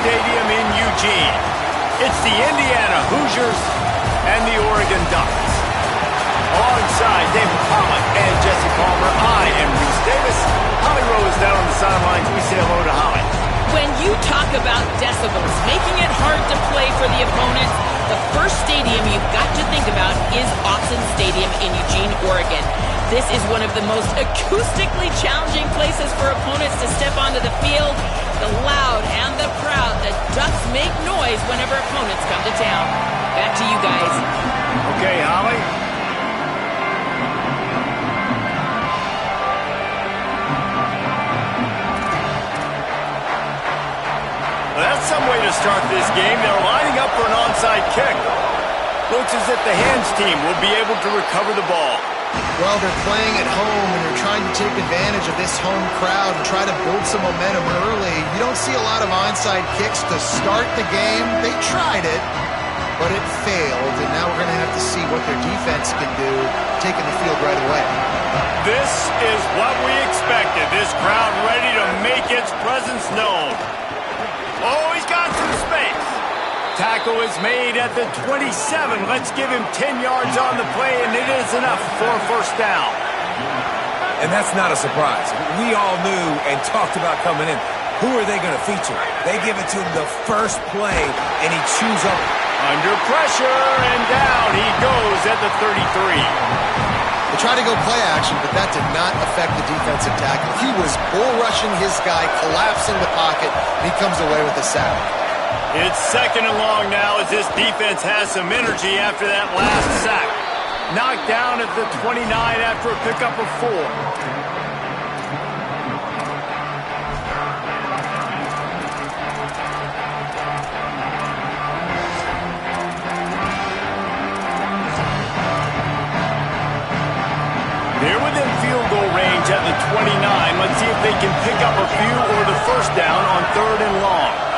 Stadium in Eugene. It's the Indiana Hoosiers and the Oregon Ducks. Alongside David Pollock and Jesse Palmer, I am Reese Davis. Holly Rose down on the sidelines. We say hello to Holly. When you talk about decibels, making it hard to play for the opponents, the first stadium you've got to think about is Autzen Stadium in Eugene, Oregon. This is one of the most acoustically challenging places for opponents to step onto the field. The loud and the proud, the Ducks make noise whenever opponents come to town. Back to you guys. Okay, Holly. Well, that's some way to start this game. They're lining up for an onside kick. Looks as if the hands team will be able to recover the ball. Well, they're playing at home, and they're trying to take advantage of this home crowd and try to build some momentum early. You don't see a lot of onside kicks to start the game. They tried it, but it failed, and now we're going to have to see what their defense can do, taking the field right away. This is what we expected. This crowd ready to make its presence known. Oh, he's got some space. Tackle is made at the 27. Let's give him 10 yards on the play, and it is enough for a first down. And that's not a surprise. We all knew and talked about coming in. Who are they going to feature? They give it to him the first play, and he chews up. Under pressure, and down he goes at the 33. They tried to go play action, but that did not affect the defensive tackle. He was bull rushing his guy, collapsing the pocket, and he comes away with a sack. It's second and long now as this defense has some energy after that last sack. Knocked down at the 29 after a pickup of 4. They're within field goal range at the 29. Let's see if they can pick up a few or the first down on third and long.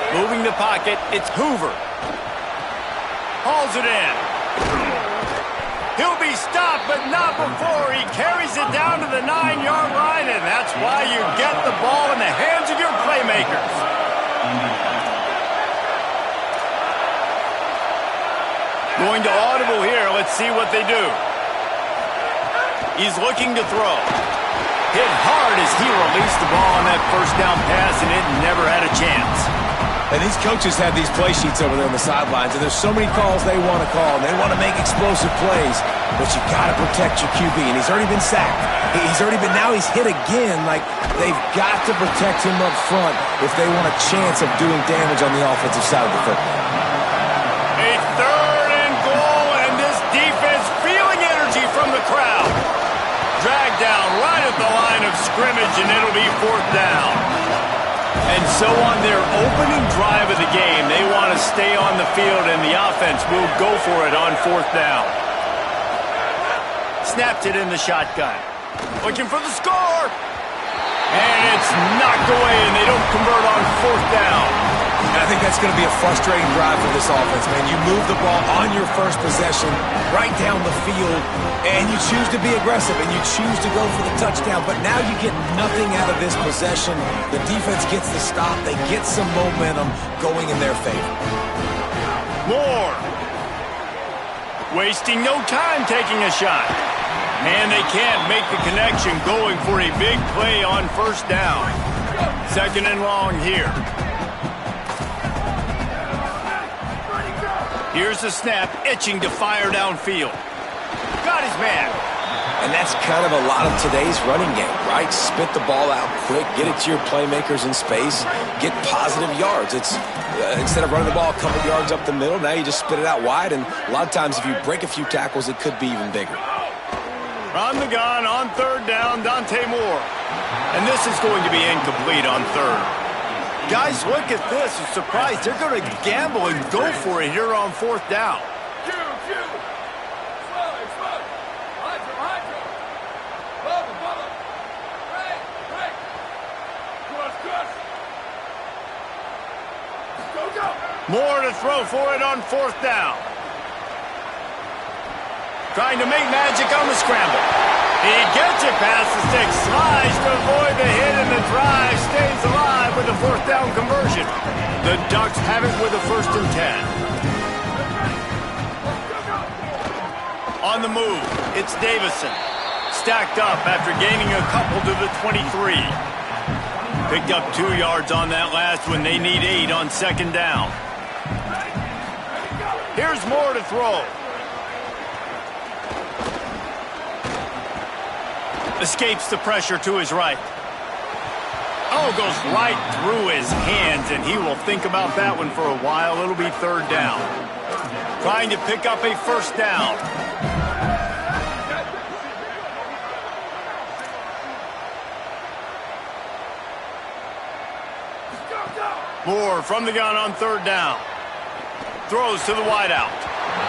Moving the pocket, it's Hoover. Hauls it in. He'll be stopped, but not before. He carries it down to the 9-yard line, and that's why you get the ball in the hands of your playmakers. Going to audible here. Let's see what they do. He's looking to throw. Hit hard as he released the ball on that first down pass, and it never had a chance. And these coaches have these play sheets over there on the sidelines, and there's so many calls they want to call, and they want to make explosive plays, but you got to protect your QB, and he's already been sacked. Now he's hit again. Like, they've got to protect him up front if they want a chance of doing damage on the offensive side of the football. A third and goal, and this defense feeling energy from the crowd. Dragged down right at the line of scrimmage, and it'll be fourth down. And so on their opening drive of the game, they want to stay on the field, and the offense will go for it on fourth down. Snapped it in the shotgun. Looking for the score. And it's knocked away, and they don't convert on fourth down. And I think that's going to be a frustrating drive for this offense, man. You move the ball on your first possession right down the field, and you choose to be aggressive, and you choose to go for the touchdown. But now you get nothing out of this possession. The defense gets the stop. They get some momentum going in their favor. Moore. Wasting no time taking a shot. And they can't make the connection, going for a big play on first down. Second and long here. Here's the snap, itching to fire downfield. Got his man. And that's kind of a lot of today's running game, right? Spit the ball out quick, get it to your playmakers in space, get positive yards. It's instead of running the ball a couple yards up the middle, now you just spit it out wide, and a lot of times if you break a few tackles, it could be even bigger. On the gun, on third down, Dante Moore. And this is going to be incomplete on third. Guys, look at this. I'm surprised. They're going to gamble and go for it here on fourth down. Moore to throw for it on fourth down. Trying to make magic on the scramble. He gets it past the stick, slides to avoid the hit, and the drive stays alive with a fourth down conversion. The Ducks have it with a 1st and 10. On the move, it's Davison. Stacked up after gaining a couple to the 23. Picked up 2 yards on that last one. They need 8 on 2nd down. Here's Moore to throw. Escapes the pressure to his right. Oh, goes right through his hands, and he will think about that one for a while. It'll be 3rd down. Trying to pick up a 1st down. Moore from the gun on 3rd down. Throws to the wideout.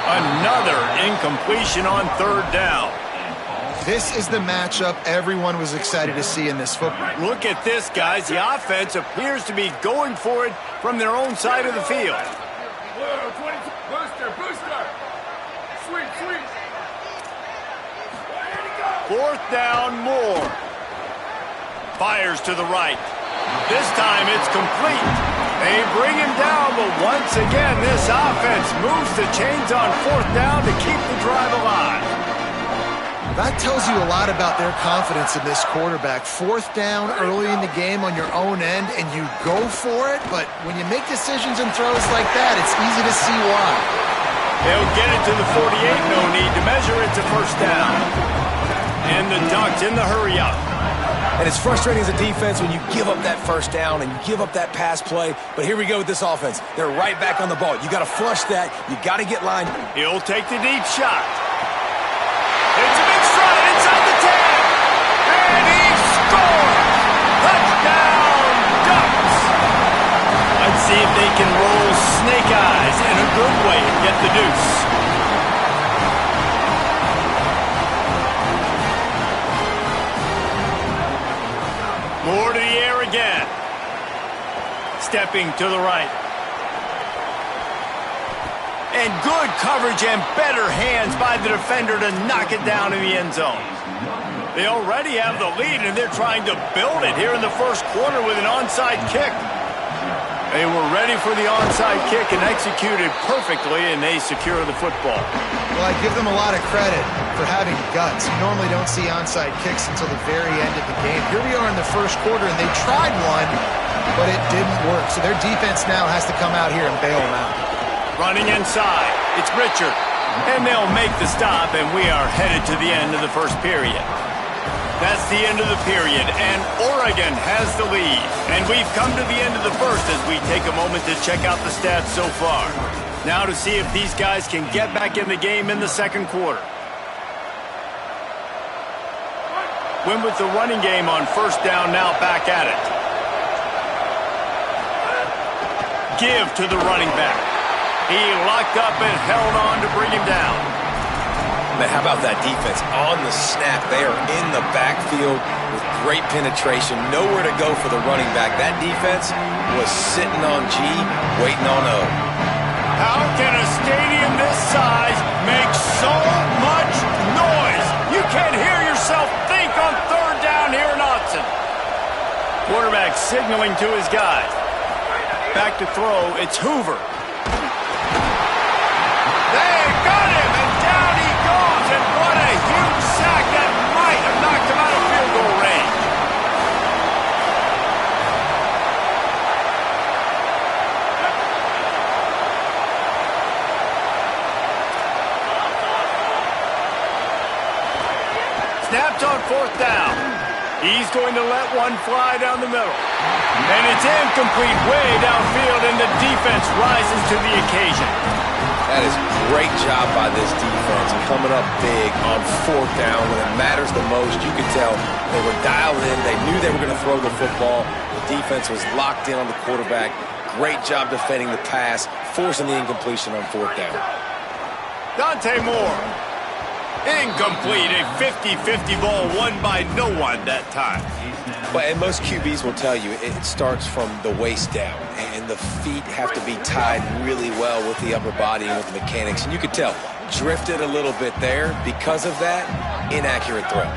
Another incompletion on 3rd down. This is the matchup everyone was excited to see in this football. Look at this, guys. The offense appears to be going for it from their own side of the field. Booster. Sweet. 4th down, Moore. Fires to the right. This time it's complete. They bring him down, but once again, this offense moves the chains on 4th down to keep the drive alive. That tells you a lot about their confidence in this quarterback. 4th down early in the game on your own end, and you go for it, but when you make decisions and throws like that, it's easy to see why. They'll get it to the 48, no need to measure it to 1st down. And the Ducks in the hurry-up. And it's frustrating as a defense when you give up that 1st down and you give up that pass play. But here we go with this offense. They're right back on the ball. You got to flush that. You got to get lined. He'll take the deep shot. It's a big stride inside the 10. And he scores! Touchdown, Ducks! Let's see if they can roll snake eyes in a good way and get the deuce. Moore to the air again. Stepping to the right. And good coverage and better hands by the defender to knock it down in the end zone. They already have the lead, and they're trying to build it here in the 1st quarter with an onside kick. They were ready for the onside kick and executed perfectly, and they secure the football. Well, I give them a lot of credit for having guts. You normally don't see onside kicks until the very end of the game. Here we are in the 1st quarter, and they tried one, but it didn't work. So their defense now has to come out here and bail them out. Running inside, it's Richard. And they'll make the stop, and we are headed to the end of the 1st period. That's the end of the period, and Oregon has the lead. And we've come to the end of the 1st as we take a moment to check out the stats so far. Now to see if these guys can get back in the game in the 2nd quarter. Win with the running game on 1st down, now back at it. Give to the running back. He locked up and held on to bring him down. Man, how about that defense? On the snap, they are in the backfield with great penetration. Nowhere to go for the running back. That defense was sitting on G, waiting on O. How can a stadium this size make so much noise? You can't hear yourself think on 3rd down here in Austin. Quarterback signaling to his guys. Back to throw, it's Hoover. They got him, and down he goes, and what a huge sack that might have knocked him out of field goal range. Snapped on 4th down. He's going to let one fly down the middle. And it's incomplete way downfield, and the defense rises to the occasion. That is great job by this defense, coming up big on 4th down when it matters the most. You could tell they were dialed in. They knew they were going to throw the football. The defense was locked in on the quarterback. Great job defending the pass, forcing the incompletion on 4th down. Dante Moore. Incomplete, a 50-50 ball won by no one that time. And most QBs will tell you it starts from the waist down, and the feet have to be tied really well with the upper body and with the mechanics. And you could tell, drifted a little bit there. Because of that, inaccurate throw.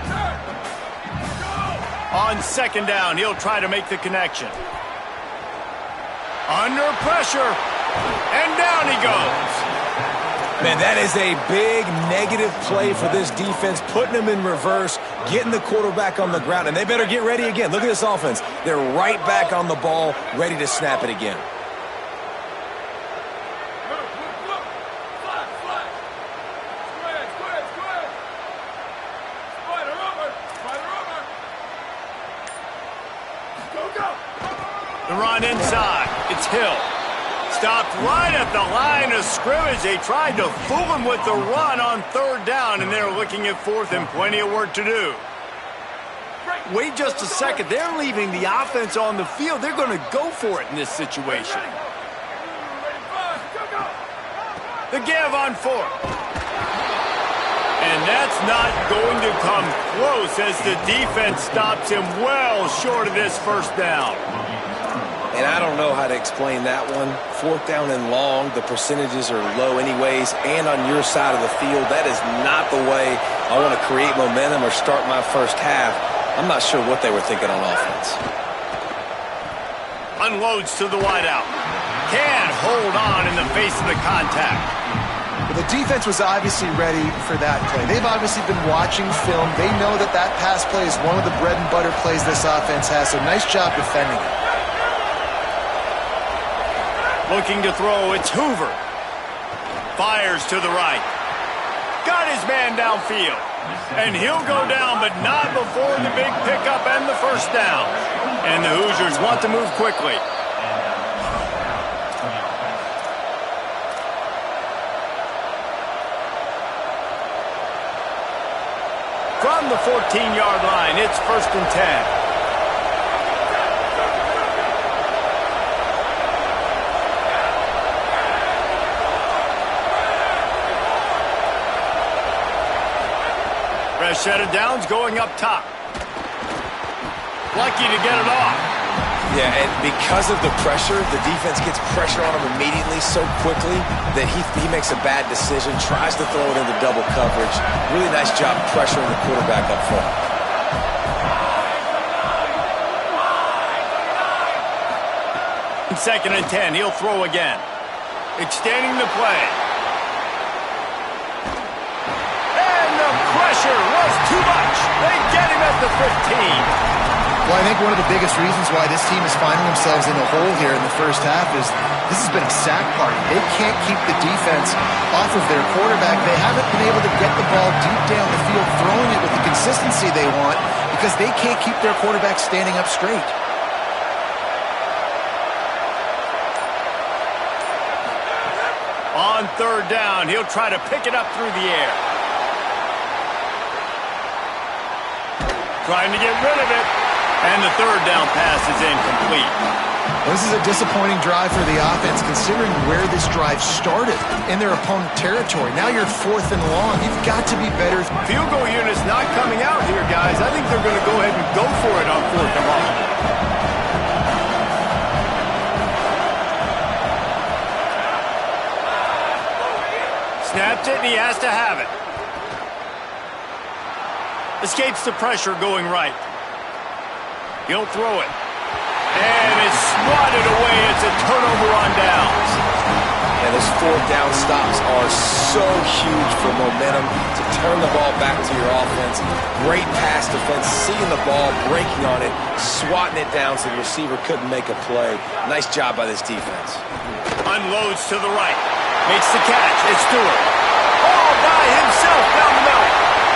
On second down, he'll try to make the connection. Under pressure, and down he goes. Man, that is a big negative play for this defense, putting them in reverse, getting the quarterback on the ground, and they better get ready again. Look at this offense. They're right back on the ball, ready to snap it again. The run inside. It's Hill. Stopped right at the line of scrimmage. They tried to fool him with the run on third down, and they're looking at fourth and plenty of work to do. Wait just a second. They're leaving the offense on the field. They're going to go for it in this situation. The give on fourth. And that's not going to come close as the defense stops him well short of this first down. And I don't know how to explain that one. Fourth down and long, the percentages are low anyways, and on your side of the field, that is not the way I want to create momentum or start my first half. I'm not sure what they were thinking on offense. Unloads to the wideout. Can't hold on in the face of the contact. Well, the defense was obviously ready for that play. They've obviously been watching film. They know that that pass play is one of the bread and butter plays this offense has, so nice job defending it. Looking to throw, it's Hoover. Fires to the right. Got his man downfield. And he'll go down, but not before the big pickup and the first down. And the Hoosiers want to move quickly. From the 14-yard line, it's 1st and 10. Set of downs going up top. Lucky to get it off. Yeah, and because of the pressure, the defense gets pressure on him immediately so quickly that he makes a bad decision, tries to throw it into double coverage. Really nice job pressuring the quarterback up front. Second and 10, he'll throw again. Extending the play. Pressure was too much. They get him at the 15. Well, I think one of the biggest reasons why this team is finding themselves in a hole here in the first half is this has been a sack party. They can't keep the defense off of their quarterback. They haven't been able to get the ball deep down the field, throwing it with the consistency they want because they can't keep their quarterback standing up straight. On third down, he'll try to pick it up through the air. Trying to get rid of it, and the third down pass is incomplete. Well, this is a disappointing drive for the offense, considering where this drive started in their opponent territory. Now you're 4th and long. You've got to be better. Field goal unit's not coming out here, guys. I think they're going to go ahead and go for it on 4th and long. Snapped it, and he has to have it. Escapes the pressure going right. He'll throw it. And it's swatted away. It's a turnover on downs. And those fourth down stops are so huge for momentum to turn the ball back to your offense. Great pass defense, seeing the ball, breaking on it, swatting it down so the receiver couldn't make a play. Nice job by this defense. Unloads to the right. Makes the catch. It's Stewart. All by himself down the middle.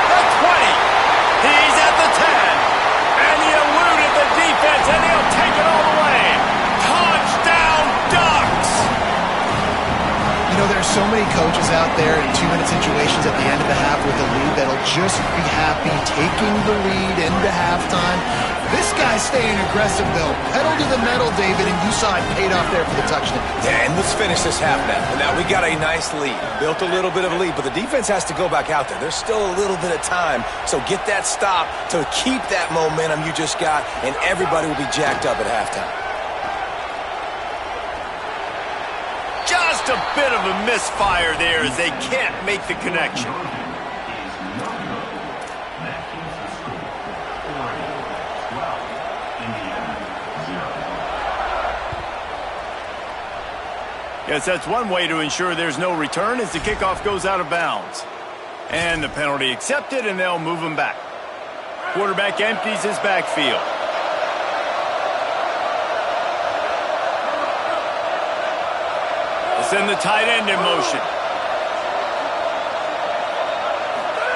The 20. He's at the 10. And he eluded the defense, and he'll take it all the way. Touchdown, Ducks! You know, there's so many coaches out there in 2-minute situations at the end of the half with a lead that'll just be happy taking the lead into halftime. This guy's staying aggressive, though. Pedal to the metal, David, and you saw it paid off there for the touchdown. Yeah, and let's finish this half now. Now, we got a nice lead. Built a little bit of a lead, but the defense has to go back out there. There's still a little bit of time, so get that stop to keep that momentum you just got, and everybody will be jacked up at halftime. Just a bit of a misfire there as they can't make the connection. Yes, that's one way to ensure there's no return as the kickoff goes out of bounds. And the penalty accepted, and they'll move him back. Quarterback empties his backfield. They'll send the tight end in motion.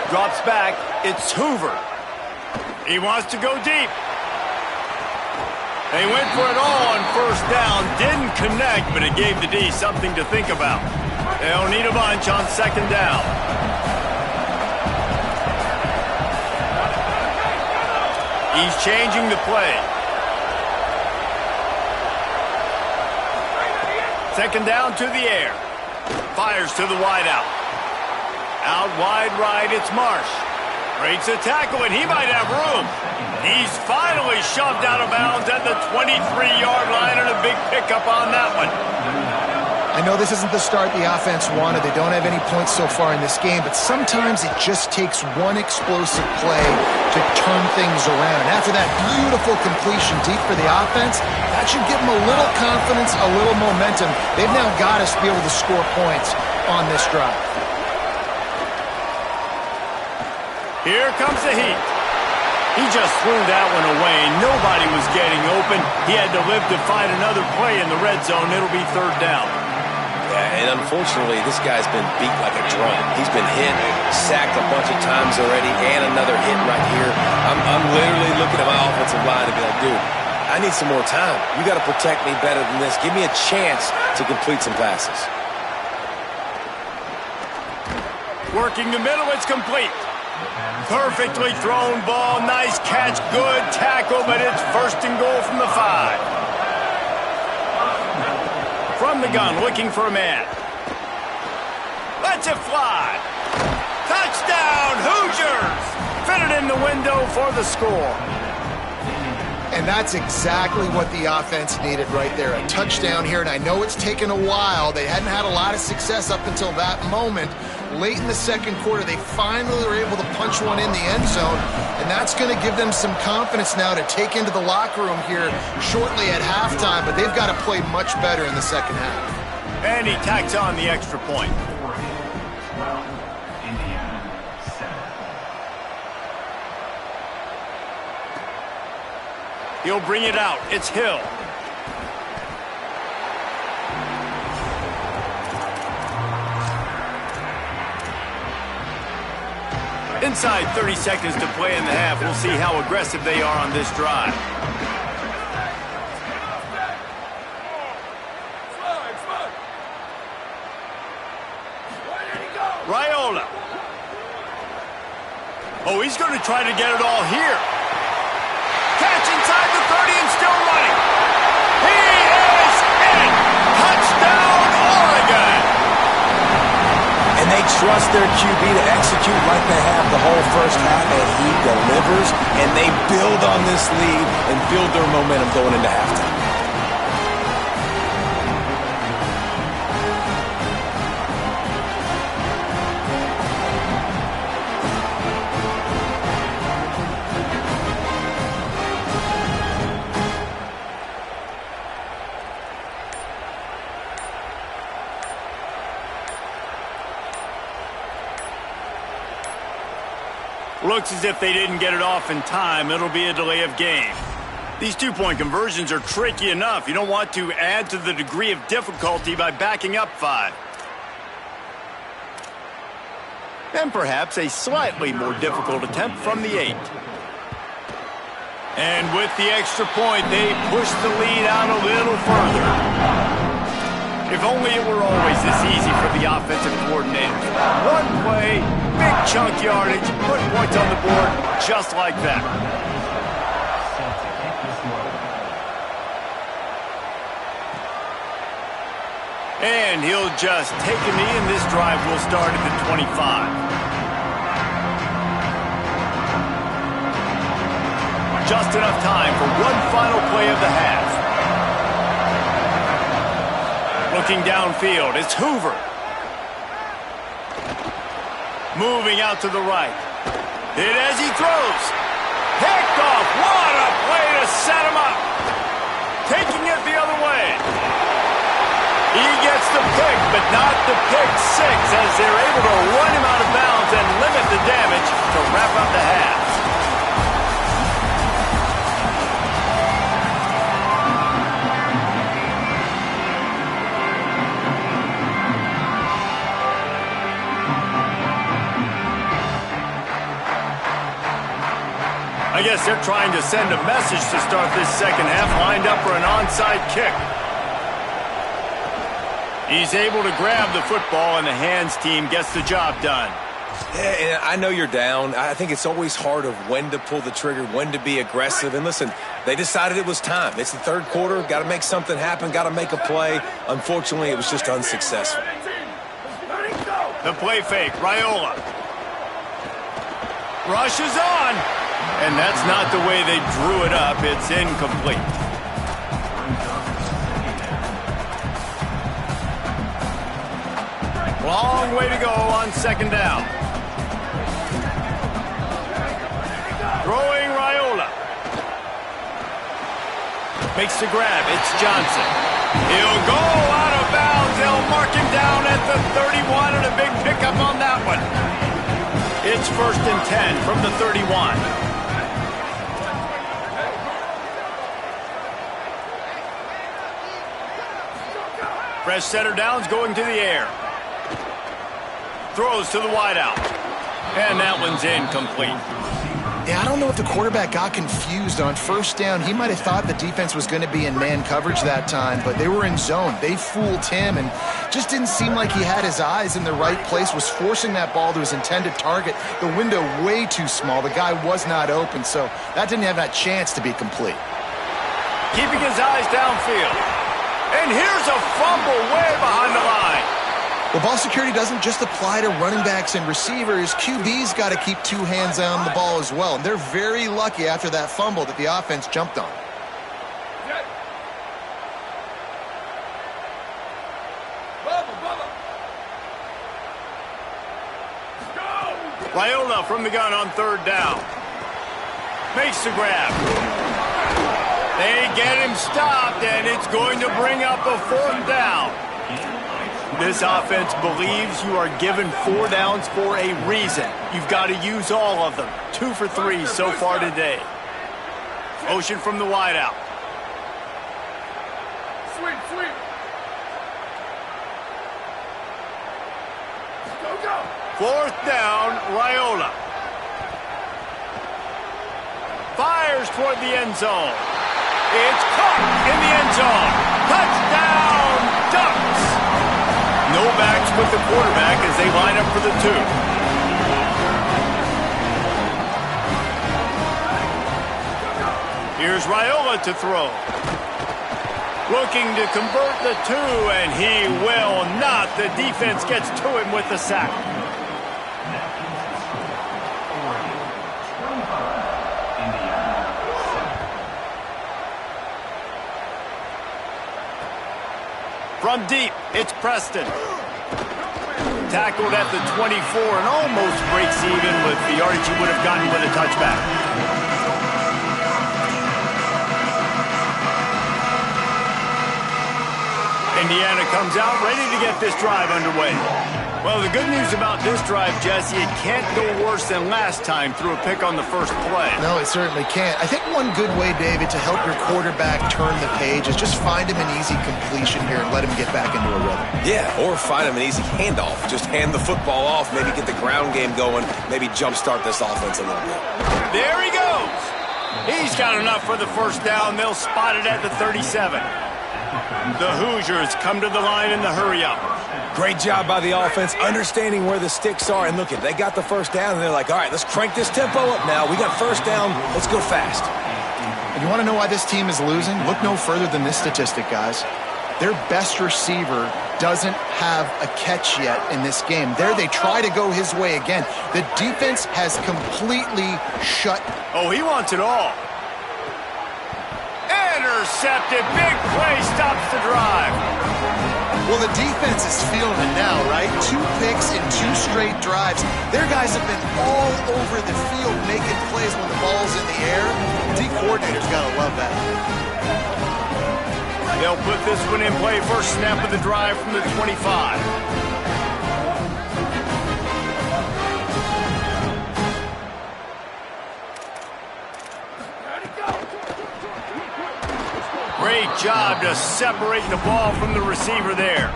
Drops back. It's Hoover. He wants to go deep. They went for it all on first down. Didn't connect, but it gave the D something to think about. They'll need a bunch on second down. He's changing the play. Second down to the air. Fires to the wideout. Out wide right, it's Marsh. Breaks a tackle, and he might have room. He's finally shoved out of bounds at the 23-yard line, and a big pickup on that one. I know this isn't the start the offense wanted. They don't have any points so far in this game, but sometimes it just takes one explosive play to turn things around. And after that beautiful completion deep for the offense, that should give them a little confidence, a little momentum. They've now got us to be able to score points on this drive. Here comes the heat. He just threw that one away. Nobody was getting open. He had to live to find another play in the red zone. It'll be third down. Yeah, and unfortunately, this guy's been beat like a drum. He's been hit, sacked a bunch of times already, and another hit right here. I'm literally looking at my offensive line and be like, dude, I need some more time. You got to protect me better than this. Give me a chance to complete some passes. Working the middle, it's complete. Perfectly thrown ball, nice catch, good tackle, but it's first and goal from the 5. From the gun, looking for a man. Lets it fly. Touchdown, Hoosiers! Fitted in the window for the score. And that's exactly what the offense needed right there, a touchdown here. And I know it's taken a while. They hadn't had a lot of success up until that moment. Late in the second quarter, they finally were able to punch one in the end zone, and that's going to give them some confidence now to take into the locker room here shortly at halftime, but they've got to play much better in the second half. And he tacks on the extra point. He'll bring it out. It's Hill. Inside 30 seconds to play in the half. We'll see how aggressive they are on this drive. Raiola. Oh, he's going to try to get it all here. Catch inside the 30 and still running. He is in. Touchdown, Oregon. And they trust their QB to execute like they have the whole first half, and he delivers, and they build on this lead and build their momentum going into halftime. Looks as if they didn't get it off in time. It'll be a delay of game. These two-point conversions are tricky enough. You don't want to add to the degree of difficulty by backing up 5. And perhaps a slightly more difficult attempt from the 8. And with the extra point, they push the lead out a little further. If only it were always this easy for the offensive coordinators. One play, big chunk yardage, put points on the board just like that. And he'll just take a knee, and this drive will start at the 25. Just enough time for one final play of the half. Looking downfield, it's Hoover. Moving out to the right. Hit as he throws. Picked off. What a play to set him up. Taking it the other way. He gets the pick, but not the pick six, as they're able to run him out of bounds and limit the damage to wrap up the half. I guess they're trying to send a message to start this second half, lined up for an onside kick. He's able to grab the football, and the hands team gets the job done. Yeah, and I know you're down. I think it's always hard of when to pull the trigger, when to be aggressive. And listen, they decided it was time. It's the third quarter. Got to make something happen. Got to make a play. Unfortunately, it was just unsuccessful. The play fake, Raiola. Rushes on. And that's not the way they drew it up. It's incomplete. Long way to go on second down. Throwing Raiola. Makes the grab. It's Johnson. He'll go out of bounds. They'll mark him down at the 31, and a big pickup on that one. It's 1st and 10 from the 31. Fresh setter downs going to the air. Throws to the wideout. And that one's incomplete. Yeah, I don't know if the quarterback got confused on first down. He might have thought the defense was going to be in man coverage that time, but they were in zone. They fooled him and just didn't seem like he had his eyes in the right place, was forcing that ball to his intended target. The window way too small. The guy was not open, so that didn't have that chance to be complete. Keeping his eyes downfield. And here's a fumble way behind the line. Well, ball security doesn't just apply to running backs and receivers. QB's got to keep two hands on the ball as well. And they're very lucky after that fumble that the offense jumped on. Raiola from the gun on third down. Makes the grab. They get him stopped, and it's going to bring up a 4th down. This offense believes you are given 4 downs for a reason. You've got to use all of them. 2 for 3 so far today. Motion from the wideout. Sweep. Go. 4th down, Raiola. Fires toward the end zone. It's caught in the end zone. Touchdown, Ducks. No backs with the quarterback as they line up for the 2. Here's Raiola to throw. Looking to convert the 2, and he will not. The defense gets to him with the sack. From deep, it's Preston. Tackled at the 24 and almost breaks even with the yardage he would have gotten with a touchback. Indiana comes out ready to get this drive underway. Well, the good news about this drive, Jesse, it can't go worse than last time through a pick on the first play. No, it certainly can't. I think one good way, David, to help your quarterback turn the page is just find him an easy completion here and let him get back into a rhythm. Yeah, or find him an easy handoff. Just hand the football off, maybe get the ground game going, maybe jumpstart this offense a little bit. There he goes. He's got enough for the first down. They'll spot it at the 37. The Hoosiers come to the line in the hurry-up. Great job by the offense, understanding where the sticks are. And look, they got the first down, and they're like, all right, let's crank this tempo up now. We got first down. Let's go fast. And you want to know why this team is losing? Look no further than this statistic, guys. Their best receiver doesn't have a catch yet in this game. There they try to go his way again. The defense has completely shut. Oh, he wants it all. Intercepted. Big play stops the drive. Well, the defense is feeling it now, right? 2 picks in 2 straight drives. Their guys have been all over the field making plays when the ball's in the air. D coordinator's got to love that. They'll put this one in play first snap of the drive from the 25. Great job just separating the ball from the receiver there.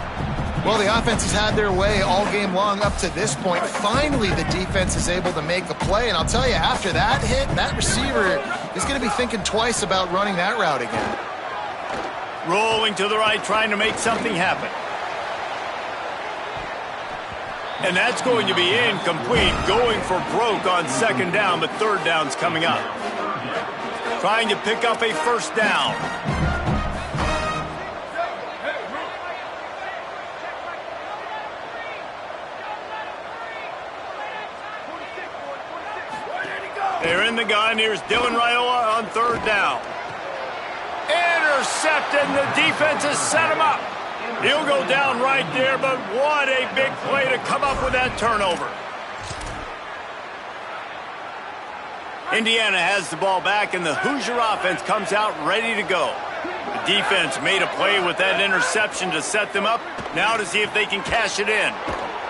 Well, the offense has had their way all game long up to this point. Finally, the defense is able to make a play. And I'll tell you, after that hit, that receiver is going to be thinking twice about running that route again. Rolling to the right, trying to make something happen. And that's going to be incomplete. Going for broke on second down, but third down's coming up. Trying to pick up a first down. They're in the gun. Here's Dylan Raiola on third down. Intercepted, and the defense has set him up. He'll go down right there, but what a big play to come up with that turnover. Indiana has the ball back, and the Hoosier offense comes out ready to go. The defense made a play with that interception to set them up. Now to see if they can cash it in.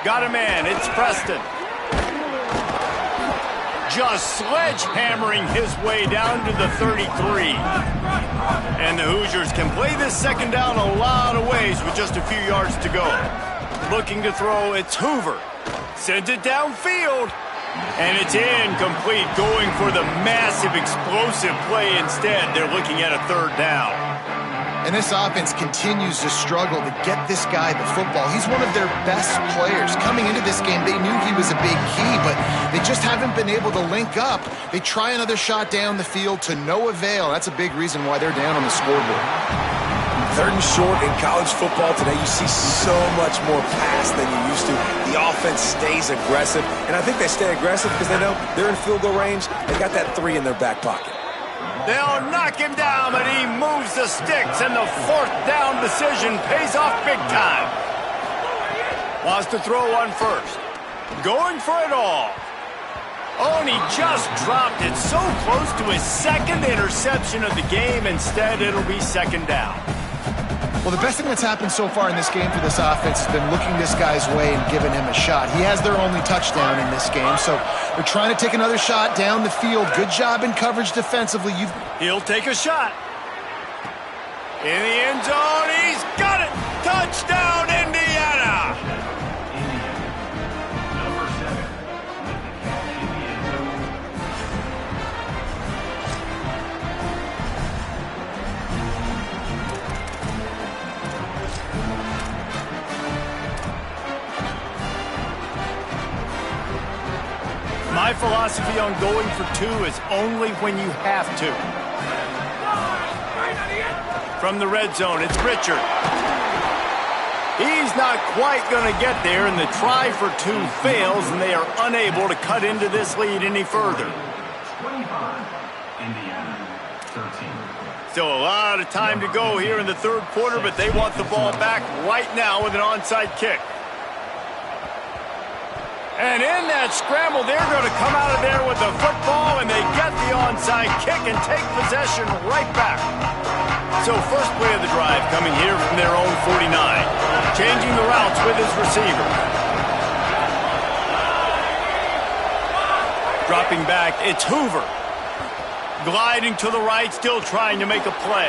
Got a man. It's Preston. Just sledgehammering his way down to the 33. And the Hoosiers can play this second down a lot of ways with just a few yards to go. Looking to throw, it's Hoover. Sends it downfield. And it's incomplete, going for the massive explosive play instead. They're looking at a third down. And this offense continues to struggle to get this guy the football. He's one of their best players. Coming into this game, they knew he was a big key, but they just haven't been able to link up. They try another shot down the field to no avail. That's a big reason why they're down on the scoreboard. Third and short in college football today, you see so much more pass than you used to. The offense stays aggressive, and I think they stay aggressive because they know they're in field goal range. They got that 3 in their back pocket. They'll knock him down, but he moves the sticks, and the fourth down decision pays off big time. Wants to throw one first. Going for it all. Oh, and he just dropped it so close to his second interception of the game. Instead, it'll be second down. Well, the best thing that's happened so far in this game for this offense has been looking this guy's way and giving him a shot. He has their only touchdown in this game, so they're trying to take another shot down the field. Good job in coverage defensively. He'll take a shot. In the end zone, he's got it! Touchdown, Indiana! My philosophy on going for two is only when you have to. From the red zone, it's Richard. He's not quite going to get there, and the try for two fails, and they are unable to cut into this lead any further. 25, Indiana, 13. Still a lot of time to go here in the third quarter, but they want the ball back right now with an onside kick. And in that scramble, they're going to come out of there with the football, and they get the onside kick and take possession right back. So first play of the drive coming here from their own 49. Changing the routes with his receiver. Dropping back, it's Hoover. Gliding to the right, still trying to make a play.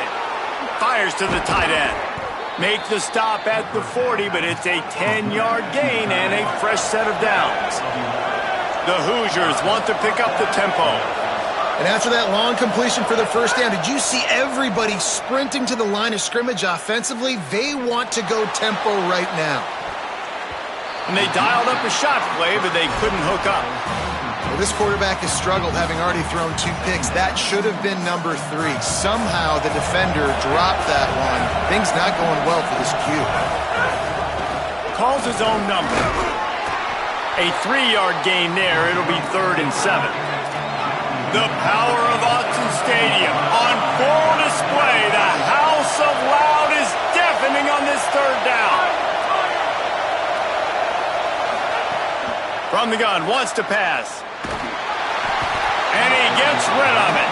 Fires to the tight end. Make the stop at the 40, but it's a 10-yard gain and a fresh set of downs. The Hoosiers want to pick up the tempo. And after that long completion for the first down, did you see everybody sprinting to the line of scrimmage offensively? They want to go tempo right now. And they dialed up a shot play, but they couldn't hook up. Well, this quarterback has struggled, having already thrown 2 picks. That should have been number 3. Somehow the defender dropped that one. Things not going well for this Q. Calls his own number. A 3-yard gain there. It'll be 3rd and 7. The power of Autzen Stadium on full display. The house of loud is deafening on this third down. From the gun, wants to pass. And he gets rid of it.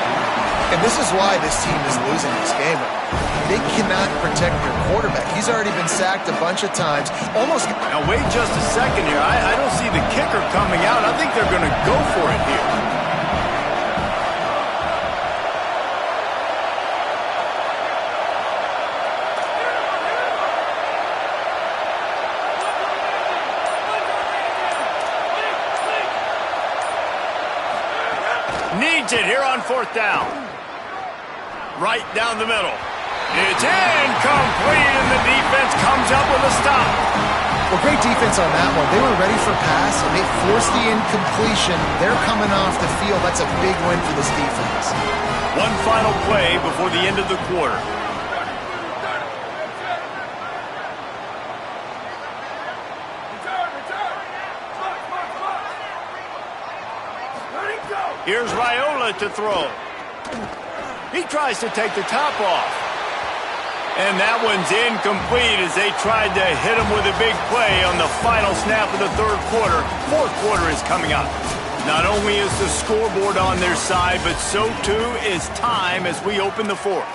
And this is why this team is losing this game. they cannot protect their quarterback. He's already been sacked a bunch of times. Almost. Now, wait just a second here. I don't see the kicker coming out. I think they're going to go for it here. Needs it here on 4th down. Right down the middle. It's incomplete, and the defense comes up with a stop. Well, great defense on that one. They were ready for pass, and they forced the incompletion. They're coming off the field. That's a big win for this defense. One final play before the end of the quarter. Here's Raiola to throw. He tries to take the top off. And that one's incomplete as they tried to hit him with a big play on the final snap of the 3rd quarter. 4th quarter is coming up. Not only is the scoreboard on their side, but so too is time as we open the 4th.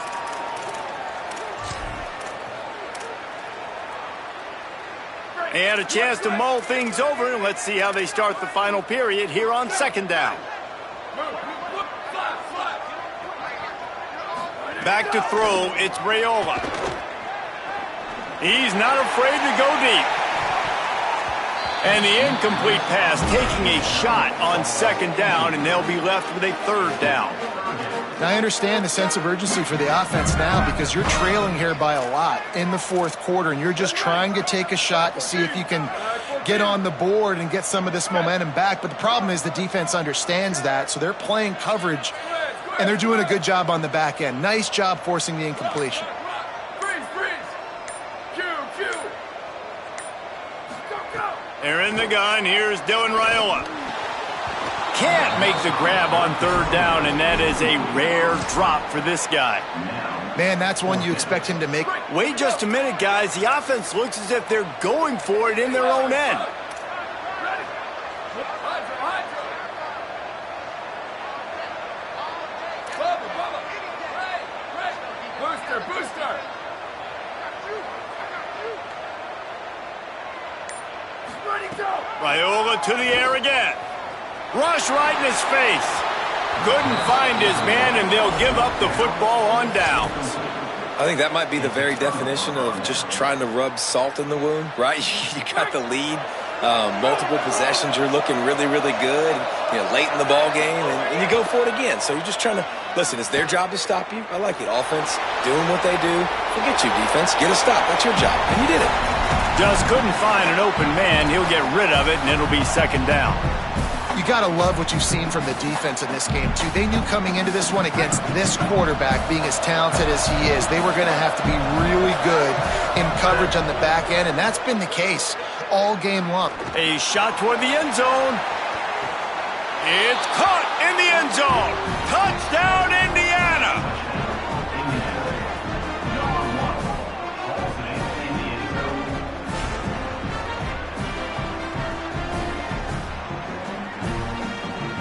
They had a chance to mull things over, and let's see how they start the final period here on 2nd down. Back to throw, it's Raiola. He's not afraid to go deep. And the incomplete pass taking a shot on 2nd down, and they'll be left with a 3rd down. Now, I understand the sense of urgency for the offense now because you're trailing here by a lot in the 4th quarter, and you're just trying to take a shot to see if you can get on the board and get some of this momentum back. But the problem is the defense understands that, so they're playing coverage, and they're doing a good job on the back end. Nice job forcing the incompletion. They're in the gun. Here's Dylan Raiola. Can't make the grab on 3rd down, and that is a rare drop for this guy. Man, that's one you expect him to make. Wait just a minute, guys. The offense looks as if they're going for it in their own end. Raiola to the air again. Rush right in his face. Couldn't find his man, and they'll give up the football on downs. I think that might be the very definition of just trying to rub salt in the wound, right? You got the lead, multiple possessions, you're looking really, really good, late in the ball game, and you go for it again. So you're just trying to, listen, it's their job to stop you. I like it. Offense, doing what they do. Forget you, defense. Get a stop. That's your job, and you did it. Just couldn't find an open man. He'll get rid of it, and it'll be 2nd down. You got to love what you've seen from the defense in this game, too. They knew coming into this one against this quarterback, being as talented as he is, they were going to have to be really good in coverage on the back end, and that's been the case all game long. A shot toward the end zone. It's caught in the end zone. Touchdown, Indiana.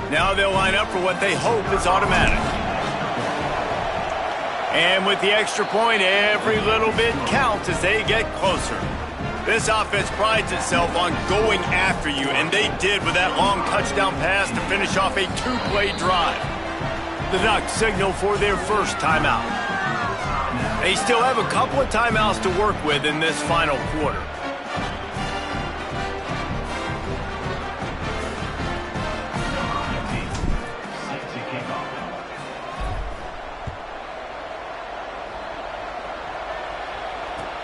Now they'll line up for what they hope is automatic. And with the extra point, every little bit counts as they get closer. This offense prides itself on going after you, and they did with that long touchdown pass to finish off a 2-play drive. The Ducks signal for their first timeout. They still have a couple of timeouts to work with in this final quarter.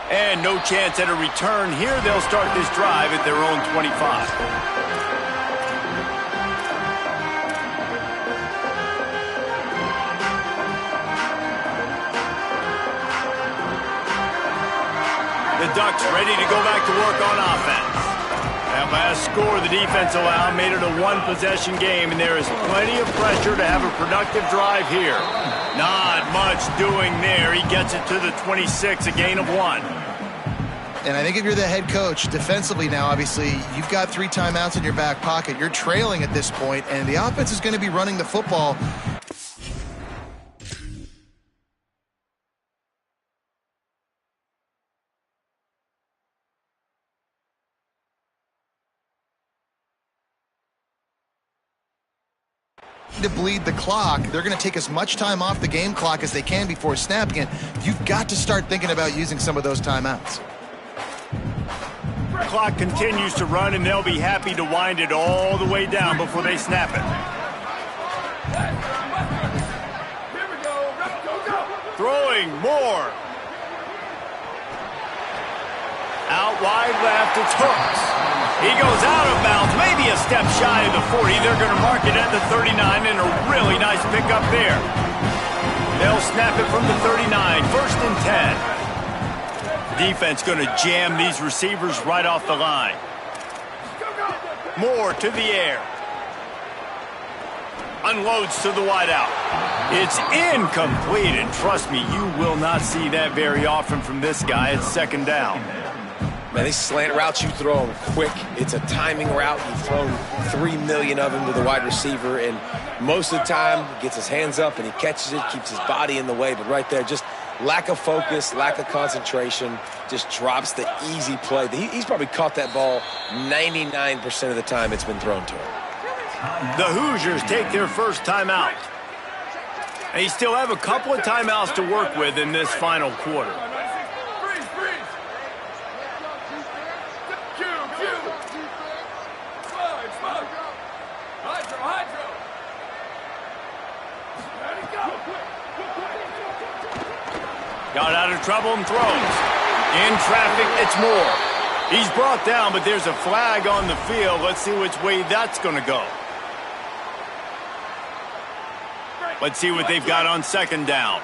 And no chance at a return here. They'll start this drive at their own 25. The Ducks ready to go back to work on offense. That last score the defense allowed made it a one-possession game, and there is plenty of pressure to have a productive drive here. Not much doing there. He gets it to the 26, a gain of 1. And I think if you're the head coach, defensively now, obviously, you've got 3 timeouts in your back pocket. You're trailing at this point, and the offense is going to be running the football to bleed the clock. They're going to take as much time off the game clock as they can before snapping it. You've got to start thinking about using some of those timeouts. Clock continues to run, and they'll be happy to wind it all the way down before they snap it. Throwing more. Out wide left, it's Hooks. He goes out of bounds, maybe a step shy of the 40. They're going to mark it at the 39, and a really nice pickup there. They'll snap it from the 39, 1st and 10. Defense going to jam these receivers right off the line. Moore to the air. Unloads to the wideout. It's incomplete, and trust me, you will not see that very often from this guy. It's 2nd down. Man, these slant routes, you throw them quick. It's a timing route. You've thrown 3 million of them to the wide receiver, and most of the time, he gets his hands up and he catches it, keeps his body in the way. But right there, just lack of focus, lack of concentration, just drops the easy play. He's probably caught that ball 99% of the time it's been thrown to him. The Hoosiers take their first timeout. They still have a couple of timeouts to work with in this final quarter. Got out of trouble and throws. In traffic, it's Moore. He's brought down, but there's a flag on the field. Let's see which way that's going to go. Let's see what they've got on 2nd down.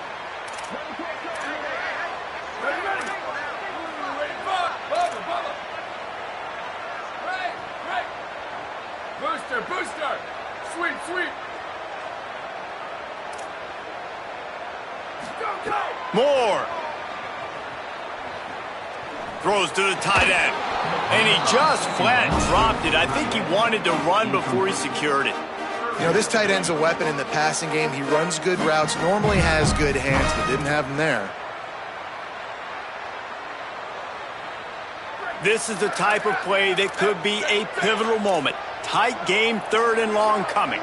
Booster. Sweep. Moore. Throws to the tight end. And he just flat dropped it. I think he wanted to run before he secured it. You know, this tight end's a weapon in the passing game. He runs good routes, normally has good hands, but didn't have them there. This is the type of play that could be a pivotal moment. Tight game, 3rd and long coming.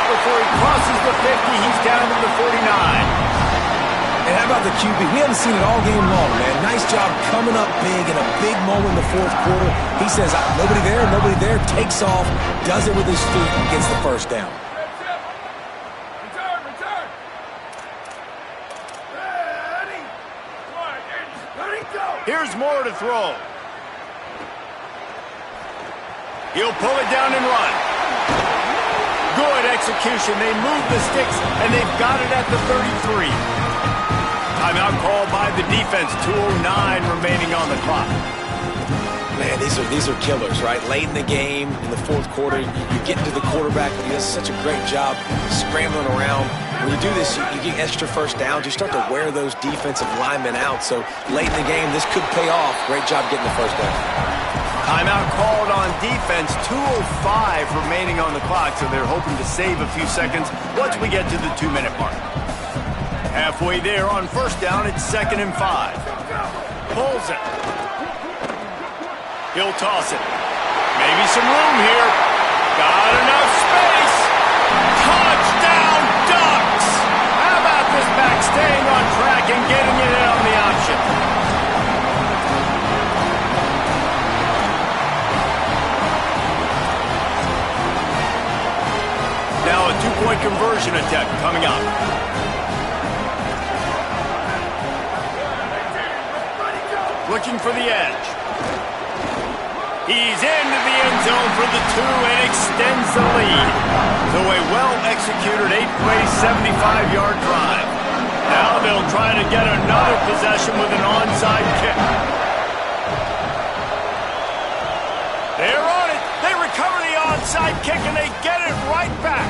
Before he crosses the 50, he's down to the 49. And how about the QB? We haven't seen it all game long, man. Nice job coming up big in a big moment in the 4th quarter. He says, nobody there, takes off, does it with his feet, and gets the 1st down. Return. Ready, go. Here's Moore to throw. He'll pull it down and run. Good execution. They move the sticks, and they've got it at the 33. Timeout called by the defense. 2:09 remaining on the clock. Man, these are killers, right? Late in the game, in the 4th quarter, you get into the quarterback, and he does such a great job scrambling around. When you do this, you get extra 1st downs. You start to wear those defensive linemen out. So late in the game, this could pay off. Great job getting the 1st down. Timeout called on defense. 2:05 remaining on the clock, so they're hoping to save a few seconds once we get to the 2-minute mark. Halfway there on 1st down, it's 2nd and 5. Pulls it. He'll toss it. Maybe some room here. Got enough space. Touchdown Ducks! How about this back staying on track and getting it in on the option? Now a 2-point conversion attempt coming up. Looking for the edge. He's into the end zone for the 2 and extends the lead. So a well-executed 8-play, 75-yard drive. Now they'll try to get another possession with an onside kick. They're on it. They recover the onside kick and they get it right back.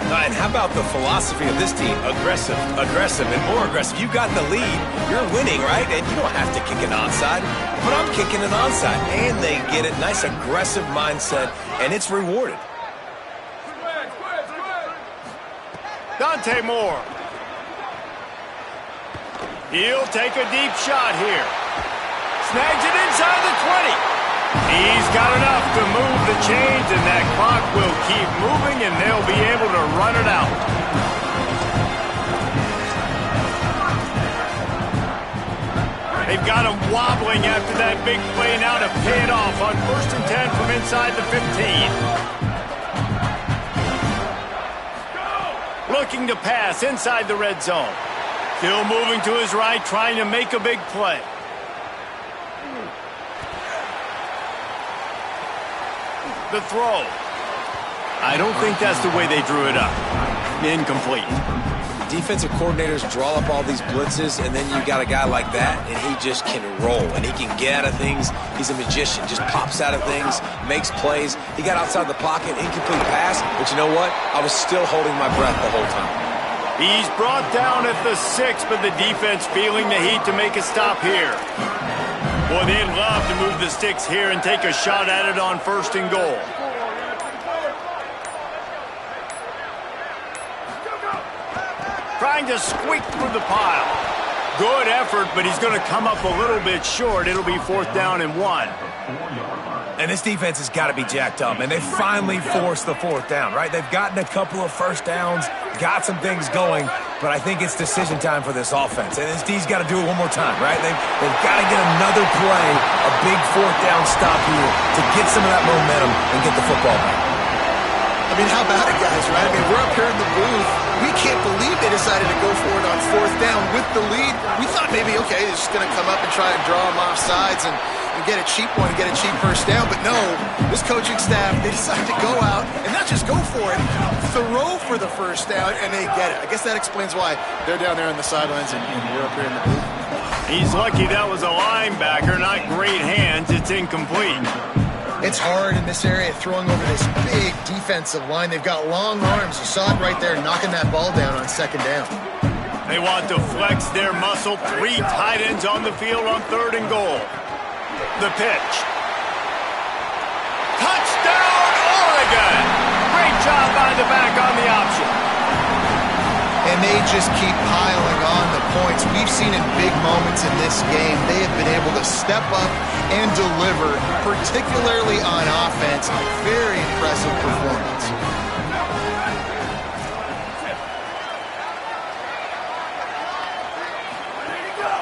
And how about the philosophy of this team? Aggressive, and more aggressive. You got the lead. You're winning, right? And you don't have to kick an onside. but I'm kicking an onside. And they get it. Nice aggressive mindset, and it's rewarded. Dante Moore. He'll take a deep shot here. Snags it inside the 20. He's got enough to move the chains, and that clock will keep moving, and they'll be able to run it out. They've got him wobbling after that big play now to pay it off on 1st and 10 from inside the 15. Looking to pass inside the red zone. Still moving to his right, trying to make a big play. The throw. I don't think that's the way they drew it up. Incomplete. Defensive coordinators draw up all these blitzes, and then you got a guy like that, and he just can roll, and he can get out of things. He's a magician, just pops out of things, makes plays. He got outside the pocket, incomplete pass, but you know what? I was still holding my breath the whole time. He's brought down at the 6, but the defense feeling the heat to make a stop here. Boy, they'd love to move the sticks here and take a shot at it on 1st and goal. Trying to squeak through the pile. Good effort, but he's going to come up a little bit short. It'll be 4th down and 1. And this defense has got to be jacked up, and they finally forced the 4th down, right? They've gotten a couple of first downs, got some things going, but I think it's decision time for this offense. And this D's got to do it one more time, right? They've got to get another play, a big 4th down stop here to get some of that momentum and get the football back. I mean, how about it, guys, right? I mean, we're up here in the booth. We can't believe they decided to go for it on 4th down with the lead. We thought maybe, okay, they're just going to come up and try and draw them off sides and get a cheap one, get a cheap first down. But no, this coaching staff, they decided to go out and not just go for it, throw for the first down, and they get it. I guess that explains why they're down there on the sidelines and we're up here in the booth. He's lucky that was a linebacker, not great hands. It's incomplete. It's hard in this area throwing over this big defensive line. They've got long arms. You saw it right there, knocking that ball down on 2nd down. They want to flex their muscle. 3 tight ends on the field on 3rd and goal. The pitch. Touchdown, Oregon! Great job by the back on the option. And they just keep piling on the points. We've seen in big moments in this game, they have been able to step up and deliver, particularly on offense. Very impressive performance.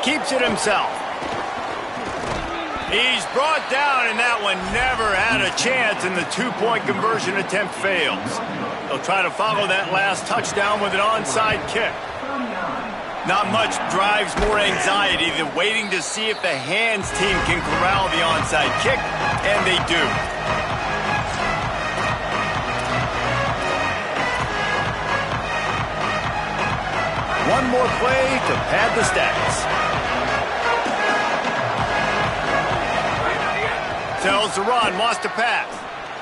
Keeps it himself. He's brought down, and that one never had a chance, and the 2-point conversion attempt fails. They'll try to follow that last touchdown with an onside kick. Not much drives more anxiety than waiting to see if the hands team can corral the onside kick, and they do. One more play to pad the stats. Tells to run, wants to pass.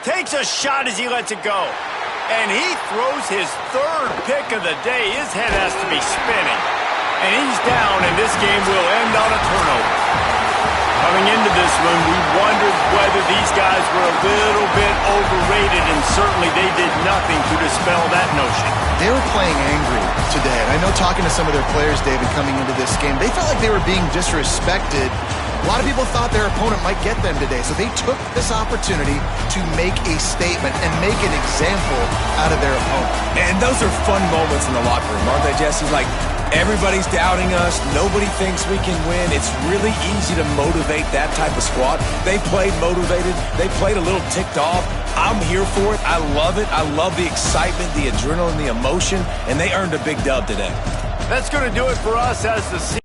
Takes a shot as he lets it go. And he throws his 3rd pick of the day. His head has to be spinning. And he's down, and this game will end on a turnover. Coming into this one, we wondered whether these guys were a little bit overrated, and certainly they did nothing to dispel that notion. They were playing angry today. And I know talking to some of their players, David, coming into this game, they felt like they were being disrespected. A lot of people thought their opponent might get them today, so they took this opportunity to make a statement and make an example out of their opponent. And those are fun moments in the locker room, aren't they, Jesse? Like, everybody's doubting us. Nobody thinks we can win. It's really easy to motivate that type of squad. They played motivated. They played a little ticked off. I'm here for it. I love it. I love the excitement, the adrenaline, the emotion, and they earned a big dub today. That's going to do it for us as the season.